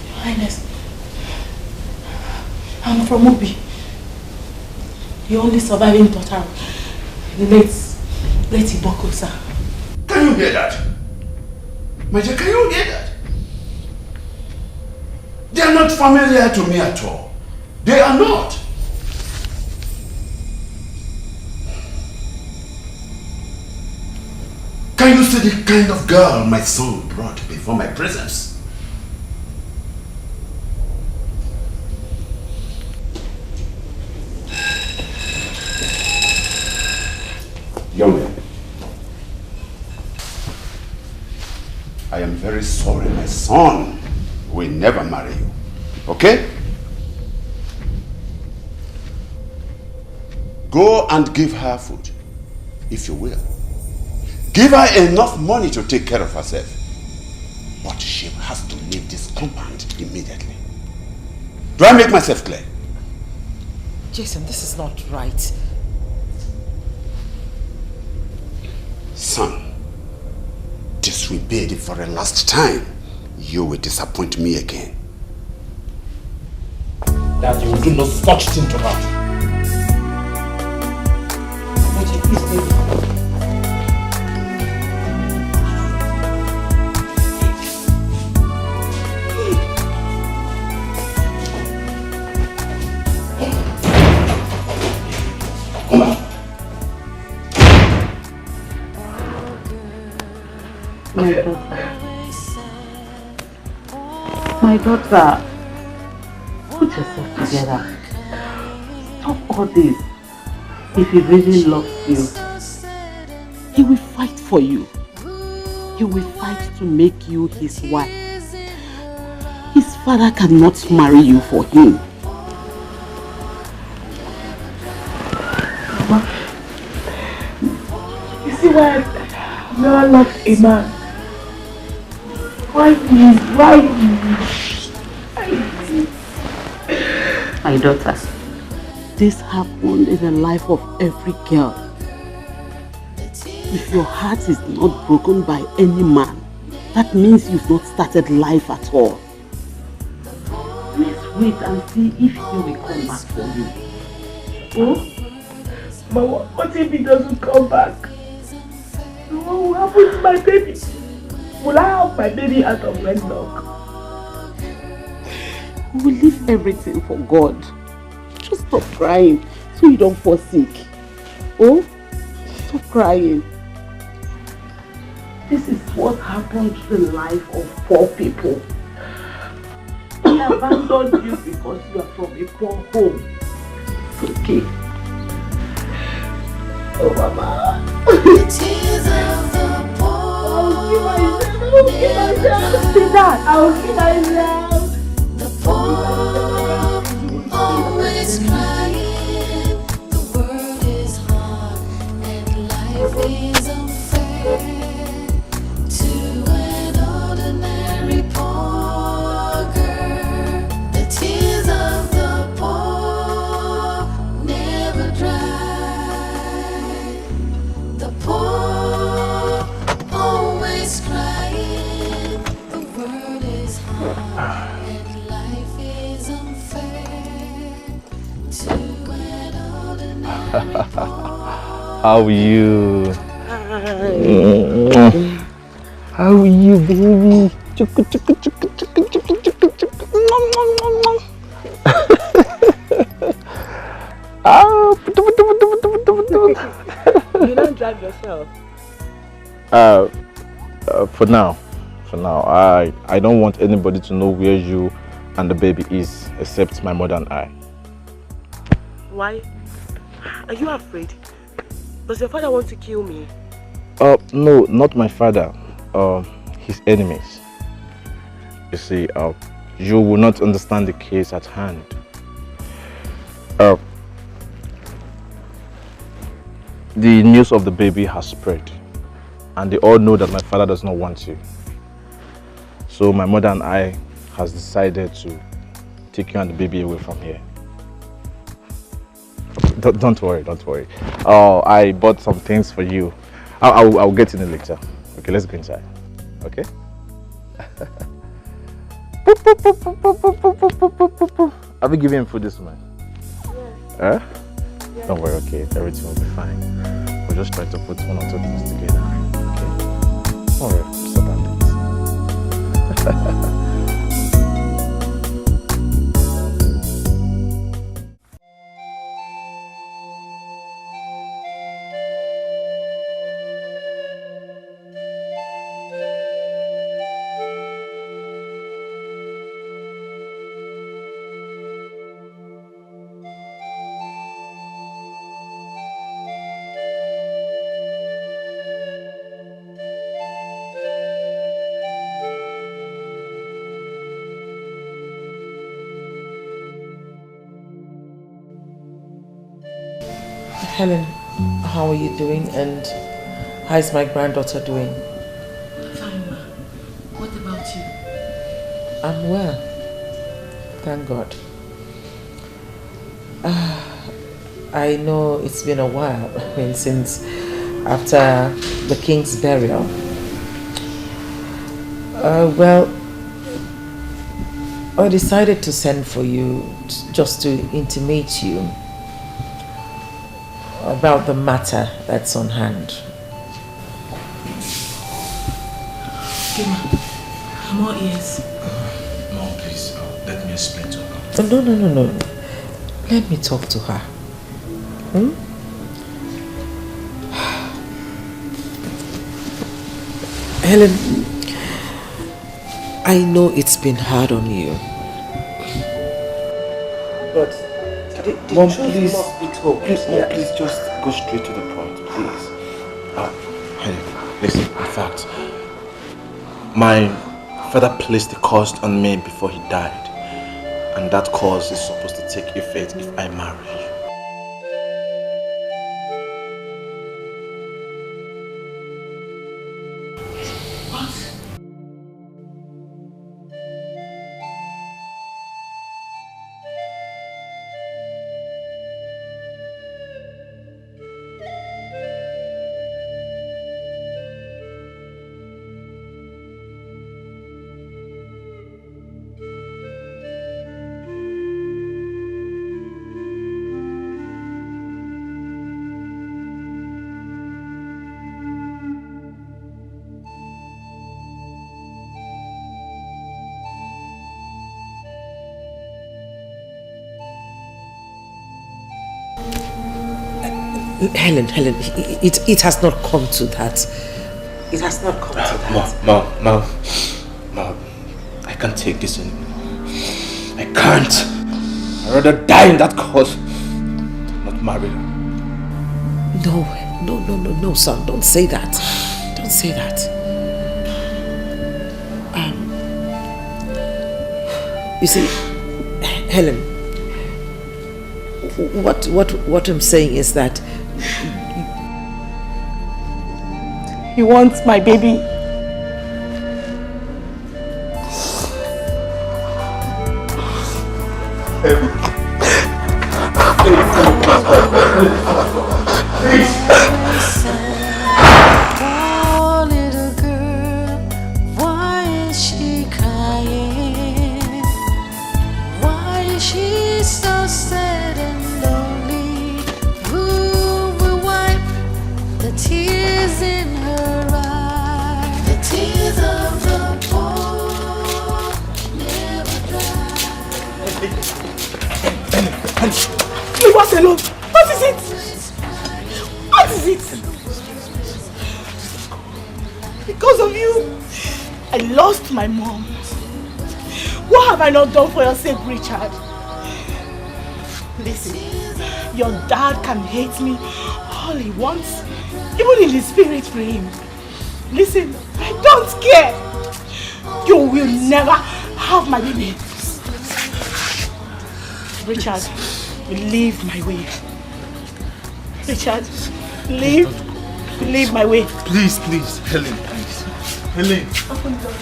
[SPEAKER 15] Your Highness. I'm from Ubi. The only surviving daughter of the late Iboko, sir.
[SPEAKER 6] Can you hear that? My dear, can you hear that? They are not familiar to me at all. They are not. Can you see the kind of girl my son brought before my presence? Young man,
[SPEAKER 20] very sorry. My son will never marry you. Okay? Go and give her food, if you will. Give her enough money to take care of herself. But she has to leave this compound immediately. Do I make myself clear?
[SPEAKER 4] Jason, this is not right.
[SPEAKER 20] Son, disobey it for a last time. You will disappoint me again.
[SPEAKER 8] That you will do no such thing to her.
[SPEAKER 5] My daughter, put yourself together. Stop all this. If he really loves you,
[SPEAKER 19] he will fight for you. He will fight to make you his wife. His father cannot marry you for him.
[SPEAKER 15] Mama, you see why I never loved a man? Why?
[SPEAKER 19] My daughter, this happened in the life of every girl. If your heart is not broken by any man, that means you've not started life at all. Please wait and see if he will come back for you.
[SPEAKER 15] Oh? Mama, what if he doesn't come back? What will happen to my baby? Will I have my baby out of wedlock?
[SPEAKER 19] We will leave everything for God. Just stop crying so you don't fall sick. Oh? Stop crying. This is what happened to the life of poor people. They abandoned you because you are from a poor home. It's okay. Oh, Mama.
[SPEAKER 21] The tears of the poor.
[SPEAKER 15] I'll give myself. See that? I'll give myself.
[SPEAKER 21] The poor always crying. The world is hard and life is unfair to an ordinary poor girl. The tears of the poor never dry. The poor always crying. The world is hard and life is unfair to an ordinary
[SPEAKER 8] How are you? How are you, baby? Chuku, chuku, chuku, chuku, chuku, chuku, chuku.
[SPEAKER 5] You don't drive yourself.
[SPEAKER 8] For now, I don't want anybody to know where you and the baby is, except my mother and I.
[SPEAKER 5] Why? Are you afraid? Does your father want to kill me?
[SPEAKER 8] No, not my father. His enemies. You see, you will not understand the case at hand. The news of the baby has spread, and they all know that my father does not want you. So my mother and I has decided to take you and the baby away from here. Don't worry. I bought some things for you. I'll get in it later. Okay, let's go inside. Okay? Have you given him food this morning? Yes. Yes. Don't worry, okay, everything will be fine. We'll just try to put one or two things together. Okay? Don't worry, just about it.
[SPEAKER 5] Helen, how are you doing? And how is my granddaughter doing?
[SPEAKER 16] Fine, ma. What about you?
[SPEAKER 5] I'm well. Thank God. I know it's been a while, since after the king's burial. Well, I decided to send for you just to intimate you about the matter that's on hand.
[SPEAKER 16] Okay, ma. I'm all ears.
[SPEAKER 8] Mom, please, let me explain to her.
[SPEAKER 5] No. Let me talk to her. Helen, I know it's been hard on you. But
[SPEAKER 8] Mom, please, must be told. Please, Mom, please just go straight to the point, please. Helen, listen, in fact, my father placed a curse on me before he died. And that curse is supposed to take effect if I marry you.
[SPEAKER 5] Helen, it has not come to that. It has not come to that.
[SPEAKER 8] Mom, I can't take this anymore. I can't. I'd rather die in that cause, not marry her.
[SPEAKER 5] No, son, don't say that. Don't say that. You see, Helen, what I'm saying is that
[SPEAKER 16] He wants my baby.
[SPEAKER 21] Poor little girl, why is she crying? Why is she so sad and lonely? Who will wipe the tears in her eyes? The tears of the poor never dry.
[SPEAKER 16] Leave us alone. What is it? What is it? Because of you, I lost my mom. What have I not done for your sake, Richard? Listen, your dad can hate me all he wants, even in his spirit for him. Listen, I don't care. You will never have my baby. Richard, leave my way. Richard, leave my way.
[SPEAKER 8] Please, Helen, please. Helen.
[SPEAKER 16] Open the door.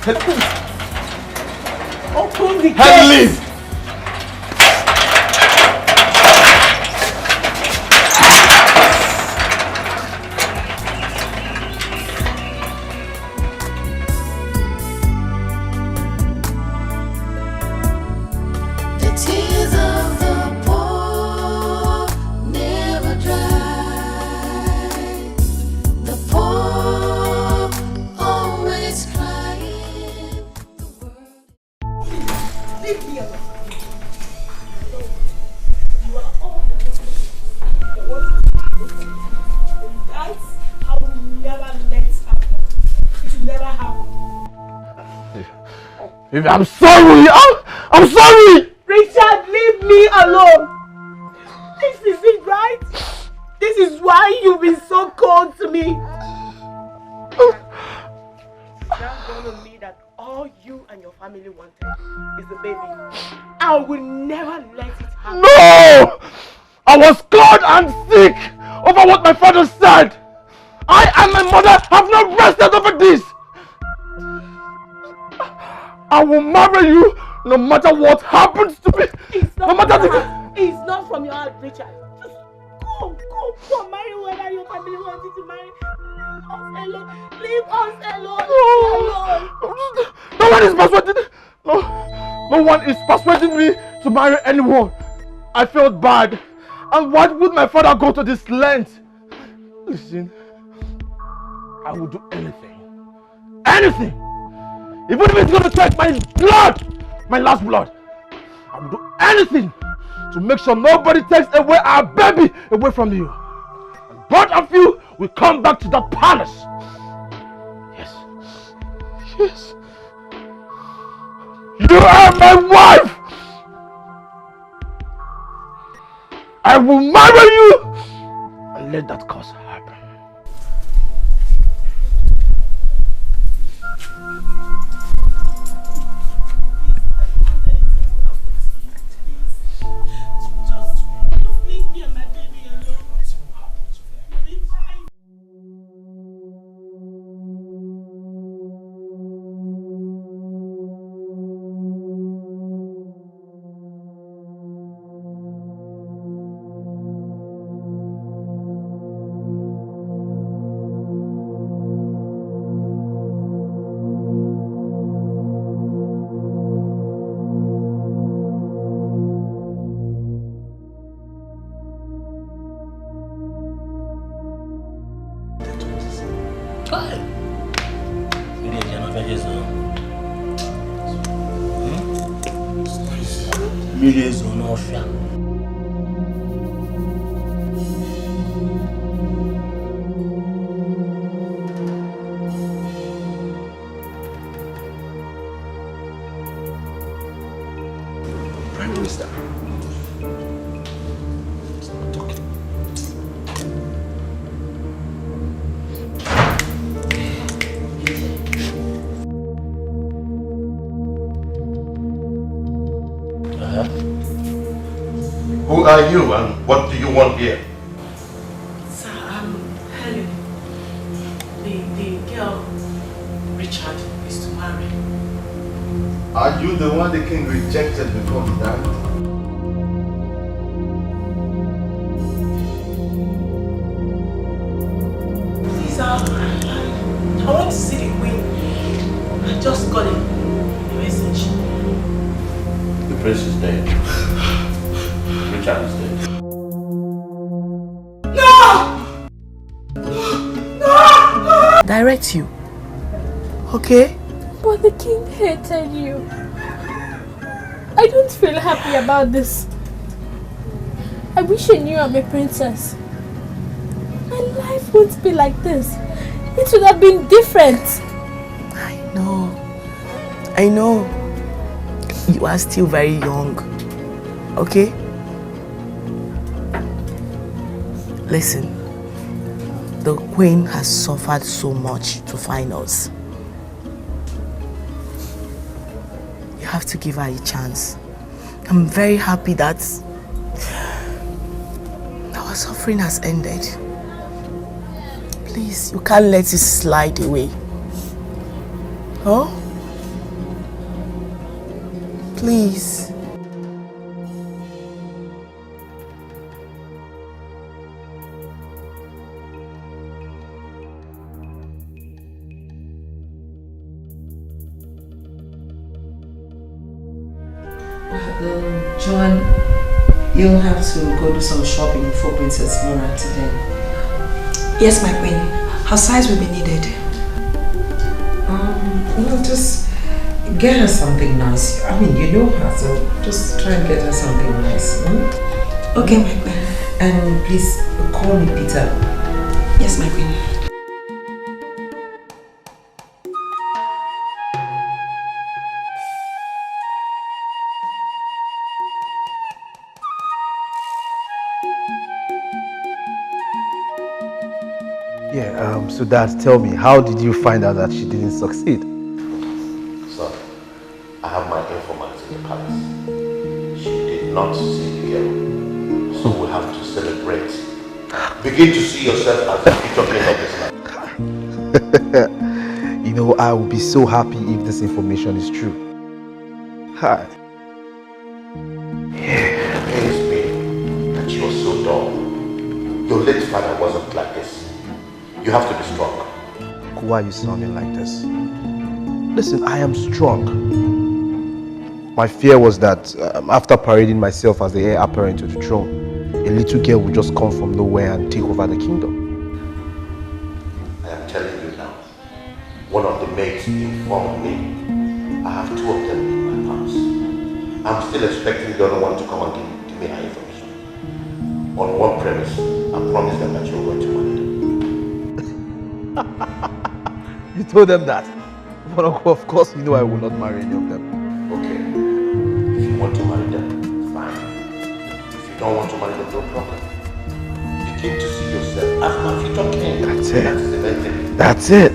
[SPEAKER 8] Helen.
[SPEAKER 16] Open the gate.
[SPEAKER 8] Helen.
[SPEAKER 21] The tears of the poor never dry. The poor always crying.
[SPEAKER 16] Leave me alone. You are all the ones. That I will never let happen. It will never happen.
[SPEAKER 7] Baby, I'm sorry! I'm sorry!
[SPEAKER 16] Richard, leave me alone. This is it, right? This is why you've been so cold to me. Now gonna me that all you and your family wanted is the baby. I will never let it happen.
[SPEAKER 7] No! I was scared and sick over what my father said. I and my mother have not rested over this. I will marry you no matter what happens to me.
[SPEAKER 1] It's not,
[SPEAKER 7] no matter
[SPEAKER 1] it's not from your heart, Richard. Just go, marry whoever your family wants you to marry. Leave us alone.
[SPEAKER 7] No one is persuading. No one is persuading me to marry anyone. I felt bad. And why would my father go to this length? Listen, I will do anything. Anything! Even if it's going to take my blood, my last blood, I will do anything to make sure nobody takes away our baby away from you. And both of you will come back to that palace. Yes. Yes. You are my wife! I will marry you and let that curse happen.
[SPEAKER 20] Prime Minister.
[SPEAKER 9] Who are you and what do you want here?
[SPEAKER 16] Sir, I'm Helen. The girl Richard is to marry.
[SPEAKER 20] Are you the one the king rejected before he died?
[SPEAKER 16] Please, I want to see the queen. I just got a message.
[SPEAKER 11] The prince is dead. Richard is dead.
[SPEAKER 16] No! No! Direct you. Okay?
[SPEAKER 1] But the king hated you. I don't feel happy about this. I wish I knew I'm a princess. My life won't be like this. It would have been different.
[SPEAKER 16] I know. You are still very young. Okay? Listen. The queen has suffered so much to find us. You have to give her a chance. I'm very happy that our suffering has ended. Please, you can't let it slide away. Oh? Please.
[SPEAKER 4] John, you'll have to go do some shopping for Princess Mona today.
[SPEAKER 13] Yes, my queen. Her size will be needed.
[SPEAKER 4] Just get her something nice. I mean, you know her, so just try and get her something nice.
[SPEAKER 13] Okay, my queen.
[SPEAKER 4] And please call me Peter.
[SPEAKER 13] Yes, my queen.
[SPEAKER 7] Yeah, so Dad, tell me, how did you find out that she didn't succeed?
[SPEAKER 9] Son, I have my informant in the palace. She did not see the girl, so we have to prince. Begin to see yourself as the future king of this land.
[SPEAKER 7] You know, I will be so happy if this information is true. Hi.
[SPEAKER 9] It pains me that you are so dull. Your late father wasn't like this. You have to be strong.
[SPEAKER 7] Why are you sounding like this? Listen, I am strong. My fear was that after parading myself as the heir apparent to the throne, a little girl would just come from nowhere and take over the kingdom.
[SPEAKER 9] I am telling you now, one of the maids informed me. I have 2 of them in my house. I'm still expecting the other one to come and give me her information. On one premise, I promise them that you're going to marry them.
[SPEAKER 7] You told them that? But of course you know I will not marry any of them.
[SPEAKER 9] Okay. If you want to marry them, fine. If you don't want to marry them, no problem. Begin to see yourself as my future king.
[SPEAKER 7] That's it.
[SPEAKER 9] That's the main thing.
[SPEAKER 7] That's it.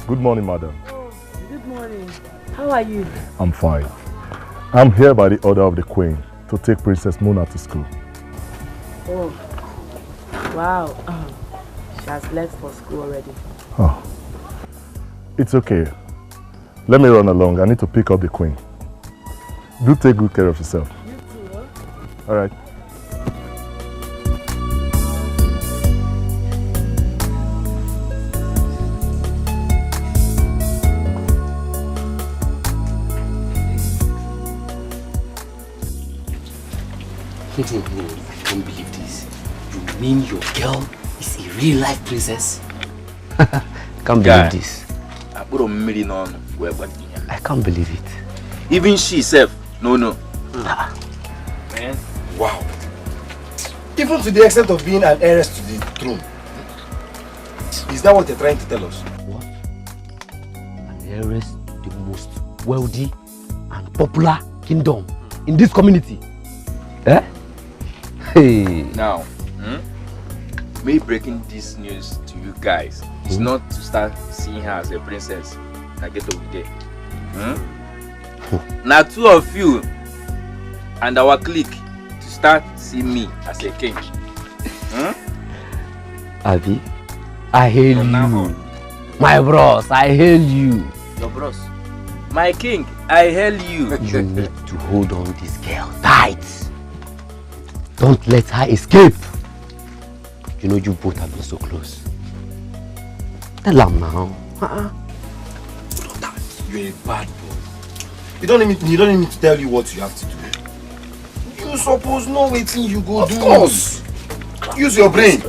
[SPEAKER 2] Good morning, madam.
[SPEAKER 1] Oh, good morning. How are you?
[SPEAKER 2] I'm fine. I'm here by the order of the Queen to take Princess Mona to school.
[SPEAKER 1] Oh, wow. She has left for school already.
[SPEAKER 2] Oh, it's okay. Let me run along. I need to pick up the Queen. Do take good care of yourself.
[SPEAKER 1] You too, huh?
[SPEAKER 2] All right.
[SPEAKER 22] I can't believe this. You mean your girl is a real life princess? Can't believe this.
[SPEAKER 18] I put a million on where
[SPEAKER 22] I can't believe it.
[SPEAKER 18] Even she herself, no. Man,
[SPEAKER 12] Wow. Even to the extent of being an heiress to the throne. Is that what you're trying to tell us?
[SPEAKER 22] What? An heiress to the most wealthy and popular kingdom in this community. Eh? Hey.
[SPEAKER 18] Now, me breaking this news to you guys is not to start seeing her as a princess and get over there. Now 2 of you and our clique to start seeing me as a king.
[SPEAKER 22] Abi, I hail you. My bros, I hail you.
[SPEAKER 18] Your bros. My king, I hail you.
[SPEAKER 22] You need to hold on this girl tight. Don't let her escape. You know you both have been so close. Tell her now.
[SPEAKER 12] You're a bad boy. You don't need me to tell you what you have to do. You suppose know what thing you go do. Of course. Use your brain.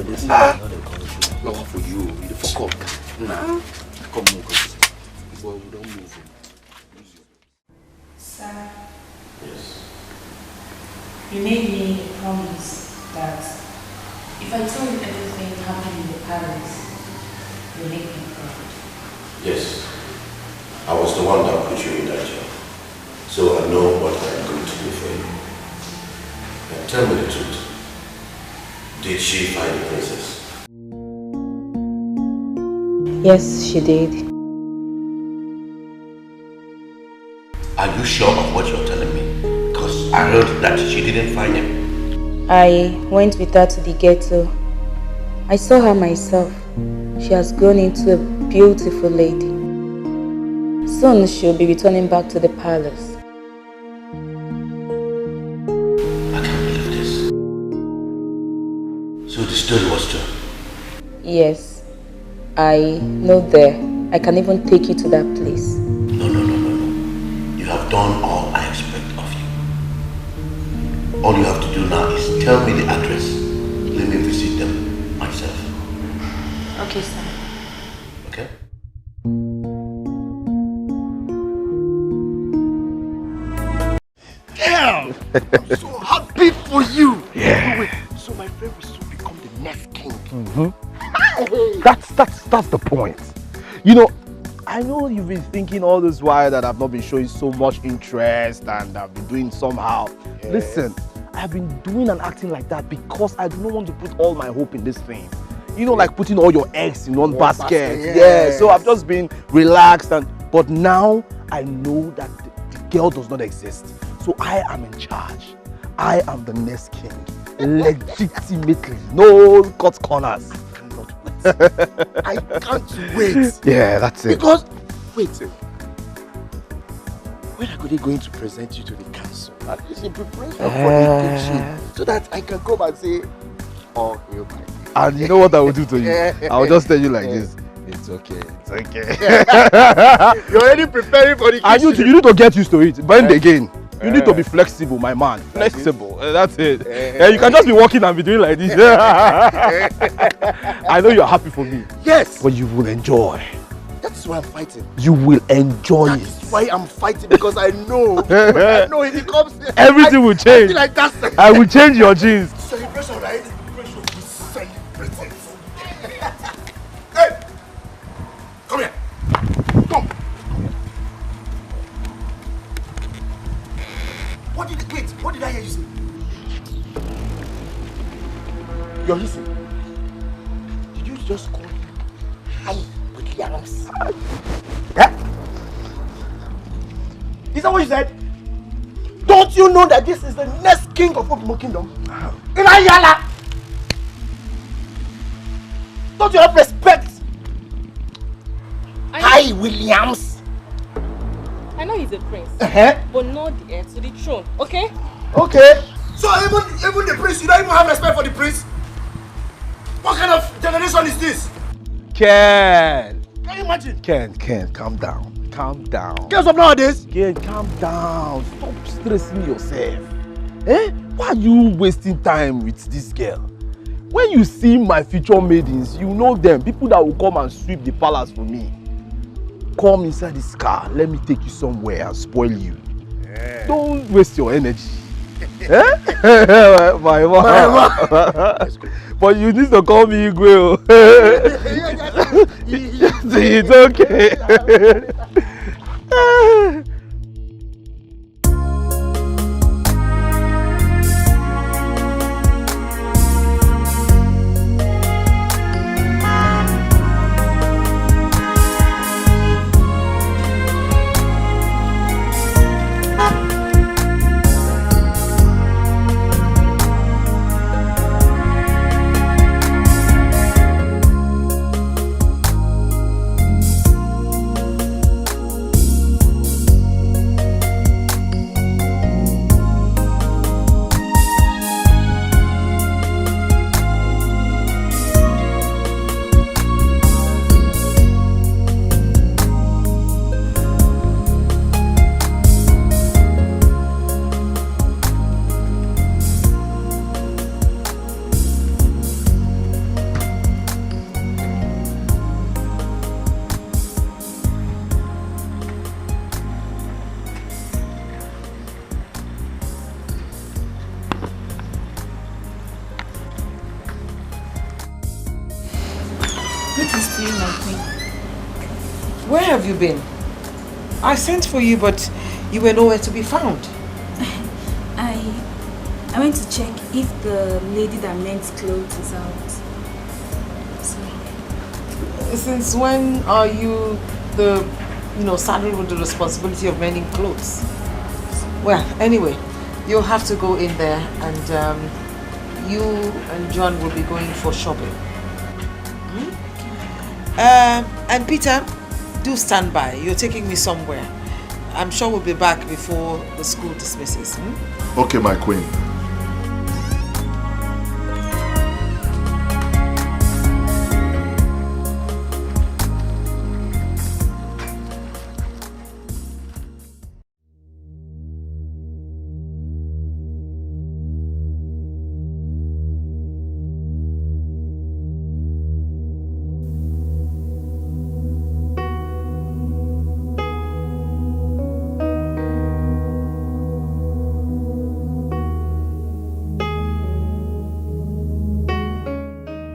[SPEAKER 22] No, for you. You fuck up. Nah. Come on, well, we don't move.
[SPEAKER 13] Sir. Yes. You made me a promise that if I told you everything happened in the palace, you'll make me proud.
[SPEAKER 9] Yes. I was the one that put you in that job. So I know what I'm going to do for you. Now tell me the truth. Did she find the princess?
[SPEAKER 13] Yes, she did.
[SPEAKER 9] Are you sure of what you're telling me? Because I heard that she didn't find him.
[SPEAKER 13] I went with her to the ghetto. I saw her myself. She has grown into a beautiful lady. Soon she'll be returning back to the palace.
[SPEAKER 9] I can't believe this. So the story was true?
[SPEAKER 13] Yes, I know there. I can even take you to that place.
[SPEAKER 9] No. You have done all I expect of you. All you have to do now is tell me the address. Let me visit them myself.
[SPEAKER 13] Okay, sir.
[SPEAKER 9] Okay?
[SPEAKER 12] Damn! I'm so happy for you!
[SPEAKER 7] Yeah.
[SPEAKER 12] Wait, so my friend will soon become the next king.
[SPEAKER 7] That's the point. You know, I know you've been thinking all this while that I've not been showing so much interest and I've been doing somehow.
[SPEAKER 12] Yeah.
[SPEAKER 7] Listen, I have been doing and acting like that because I do not want to put all my hope in this thing. You know, like putting all your eggs in one basket. Yeah, so I've just been relaxed, but now I know that the girl does not exist. So I am in charge. I am the next king. Legitimately. No cut corners.
[SPEAKER 8] I can't wait.
[SPEAKER 7] Yeah, that's it.
[SPEAKER 8] Because, wait, when are they going to present you to the council? At least in preparation for the kitchen, so that I can come and say, oh, you my.
[SPEAKER 7] And you know what I will do to you? I will just tell you like this. It's okay. It's okay.
[SPEAKER 8] You're already preparing for the kitchen.
[SPEAKER 7] And you need to get used to it. Bend again. You need to be flexible, my man. Flexible. That's it. You can just be walking and be doing like this. I know you're happy for me.
[SPEAKER 8] Yes.
[SPEAKER 7] But you will enjoy.
[SPEAKER 8] That's why I'm fighting.
[SPEAKER 7] You will enjoy it.
[SPEAKER 8] That's why I'm fighting, because I know. I know if it comes.
[SPEAKER 7] Everything will change.
[SPEAKER 8] I feel like that's.
[SPEAKER 7] I will change your jeans.
[SPEAKER 8] Celebration, right? Celebration. We celebrate it. Hey! Come here. Come. What did I hear you say? You're listening. Did you just call him? With yams? Yeah? Is that what you said? Don't you know that this is the next king of Obumo Kingdom? Inayala! Don't you have respect? Hi, Williams!
[SPEAKER 3] I know he's a prince,
[SPEAKER 8] but
[SPEAKER 3] not the heir to the throne, okay?
[SPEAKER 8] Okay. So even the prince, you don't even have respect for the prince? What kind of generation is this?
[SPEAKER 7] Ken,
[SPEAKER 8] Can you imagine?
[SPEAKER 7] Ken, calm down. Calm down.
[SPEAKER 8] Girls of nowadays?
[SPEAKER 7] Ken, calm down. Stop stressing yourself. Why are you wasting time with this girl? When you see my future maidens, you know them. People that will come and sweep the palace for me. Come inside this car. Let me take you somewhere and spoil you. Yeah. Don't waste your energy. My mom. But you need to call me Igwe. It's okay.
[SPEAKER 5] Where have you been? I sent for you, but you were nowhere to be found.
[SPEAKER 13] I went to check if the lady that mends clothes is out. So.
[SPEAKER 5] Since when are you saddled with the responsibility of mending clothes? Well, anyway, you'll have to go in there, and you and John will be going for shopping. And Peter, do stand by. You're taking me somewhere. I'm sure we'll be back before the school dismisses.
[SPEAKER 2] Okay, my queen.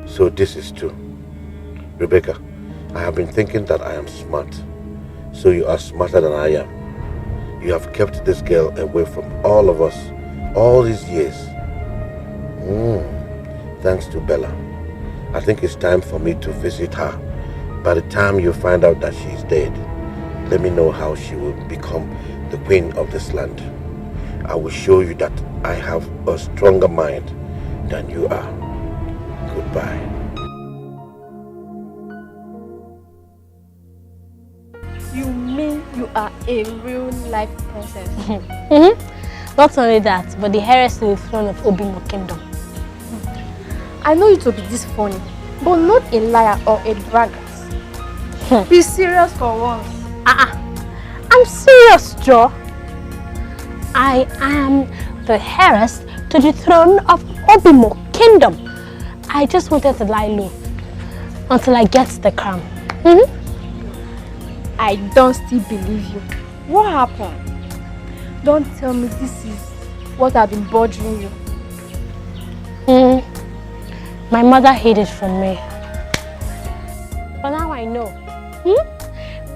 [SPEAKER 9] So this is true. Rebecca, I have been thinking that I am smart. So you are smarter than I am. You have kept this girl away from all of us
[SPEAKER 14] All these years. Thanks to Bella. I think it's time for me to visit her. By the time you find out that she's dead, let me know how she will become the queen of this land. I will show you that I have a stronger mind than you are. Goodbye.
[SPEAKER 1] You mean you are a real life princess?
[SPEAKER 10] Not only that, but the heiress to the throne of Obimo Kingdom.
[SPEAKER 1] I know you to be this funny, but not a liar or a braggart. Be serious for once.
[SPEAKER 10] I'm serious, Joe. I am the heiress to the throne of Obimo Kingdom. I just wanted to lie low until I get the crown.
[SPEAKER 1] I don't still believe you. What happened? Don't tell me this is what has been bothering you.
[SPEAKER 10] My mother hid it from me. But now I know.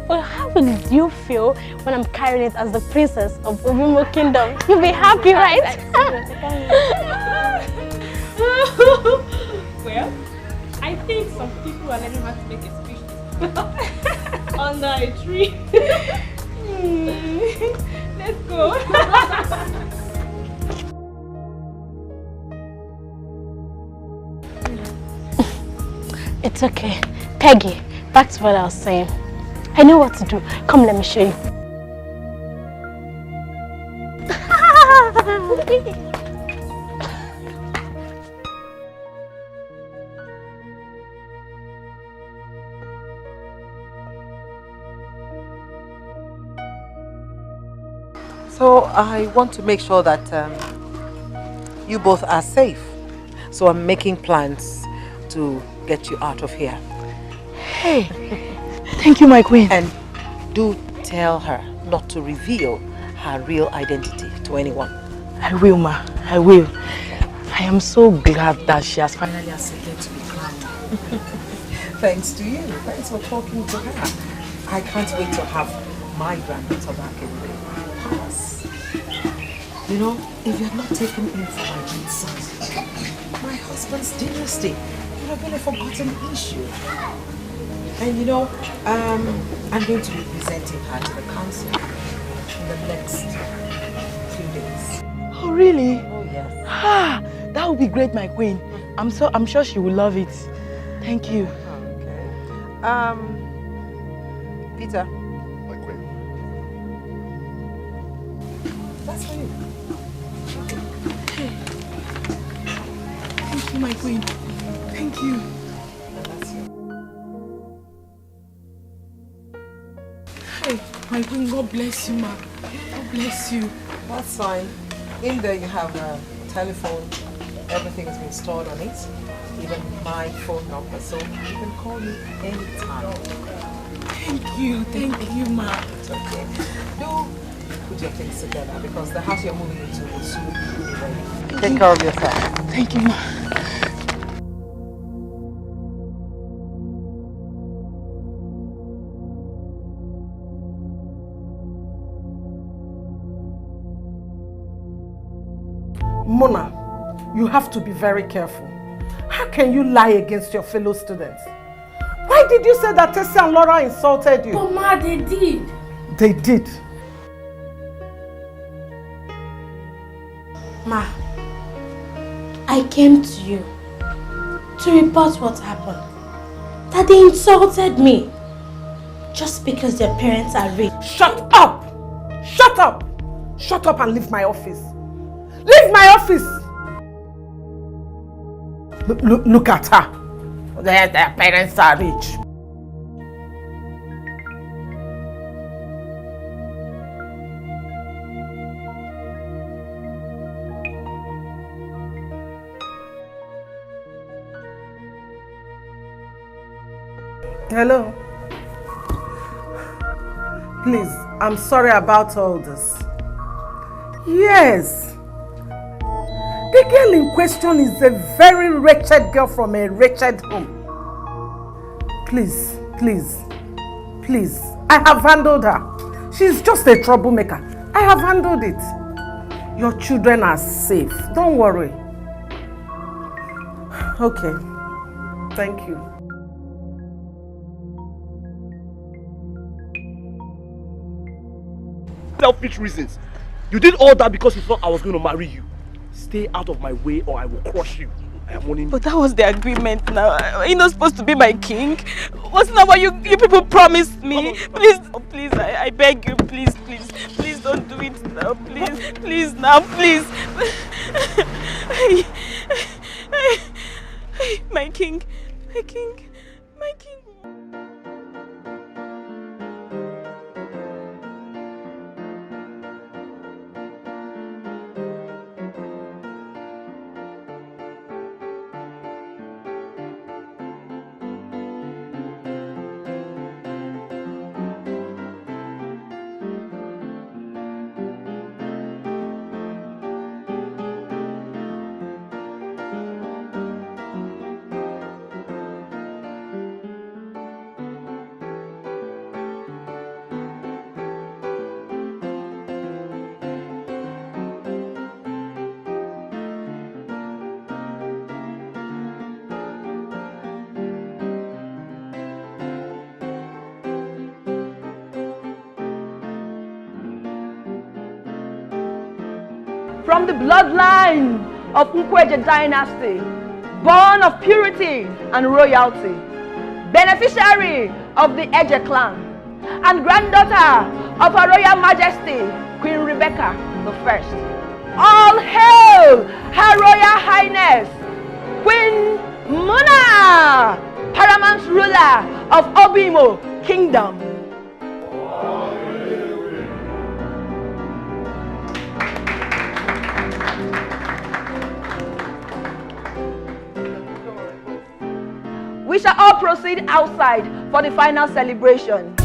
[SPEAKER 10] But how will you feel when I'm carrying it as the princess of Obimo Kingdom? You'll be happy, right?
[SPEAKER 3] Well, I think some people are learning how to make a speech under a tree. Let's go.
[SPEAKER 10] It's okay. Peggy, back to what I was saying. I know what to do. Come, let me show you.
[SPEAKER 5] So I want to make sure that you both are safe. So I'm making plans to get you out of here.
[SPEAKER 15] Hey, thank you, my queen.
[SPEAKER 5] And do tell her not to reveal her real identity to anyone.
[SPEAKER 15] I will, ma. I will. I am so glad that she has finally accepted to be crowned.
[SPEAKER 5] Thanks to you. Thanks for talking to her. I can't wait to have my granddaughter back in the palace. You know, if you had not taken in for my good son, my husband's dynasty would have been a forgotten issue. And you know, I'm going to be presenting her to the council in the next few days.
[SPEAKER 15] Oh, really?
[SPEAKER 5] Oh, yes.
[SPEAKER 15] That would be great, my queen. I'm sure she will love it. Thank you.
[SPEAKER 5] Okay. Peter.
[SPEAKER 2] My queen.
[SPEAKER 5] That's for you.
[SPEAKER 15] Thank you, my queen. Thank you. Hey, my queen, God bless you, ma. God bless you.
[SPEAKER 5] That's fine. In there you have a telephone. Everything has been stored on it. Even my phone number. So you can call me anytime.
[SPEAKER 15] Thank you, ma.
[SPEAKER 5] It's okay. Do put your things together because the house you're moving into will soon be ready. Take care of yourself.
[SPEAKER 15] Thank you, ma.
[SPEAKER 17] Mona, you have to be very careful. How can you lie against your fellow students? Why did you say that Tessie and Laura insulted you?
[SPEAKER 1] But Ma, they did.
[SPEAKER 17] They did.
[SPEAKER 10] Ma, I came to you to report what happened. That they insulted me just because their parents are rich.
[SPEAKER 17] Shut up! Shut up! Shut up and leave my office. Leave my office! Look at her. Their parents are rich. Hello? Please, I'm sorry about all this. Yes. The girl in question is a very wretched girl from a wretched home. Please, please, please. I have handled her. She's just a troublemaker. I have handled it. Your children are safe. Don't worry. Okay. Thank you.
[SPEAKER 7] Selfish reasons. You did all that because you thought I was going to marry you. Stay out of my way or I will crush you. I am warning you.
[SPEAKER 15] But that was the agreement now. Are you not supposed to be my king? Wasn't that what you people promised me? Please, oh, please, I beg you, please, please, please don't do it now, please, please now, please. My king, my king, my king.
[SPEAKER 6] From the bloodline of Nkweje dynasty, born of purity and royalty, beneficiary of the Eje clan, and granddaughter of Her Royal Majesty, Queen Rebecca I. All hail Her Royal Highness, Queen Mona, paramount ruler of Obimo Kingdom. We shall all proceed outside for the final celebration.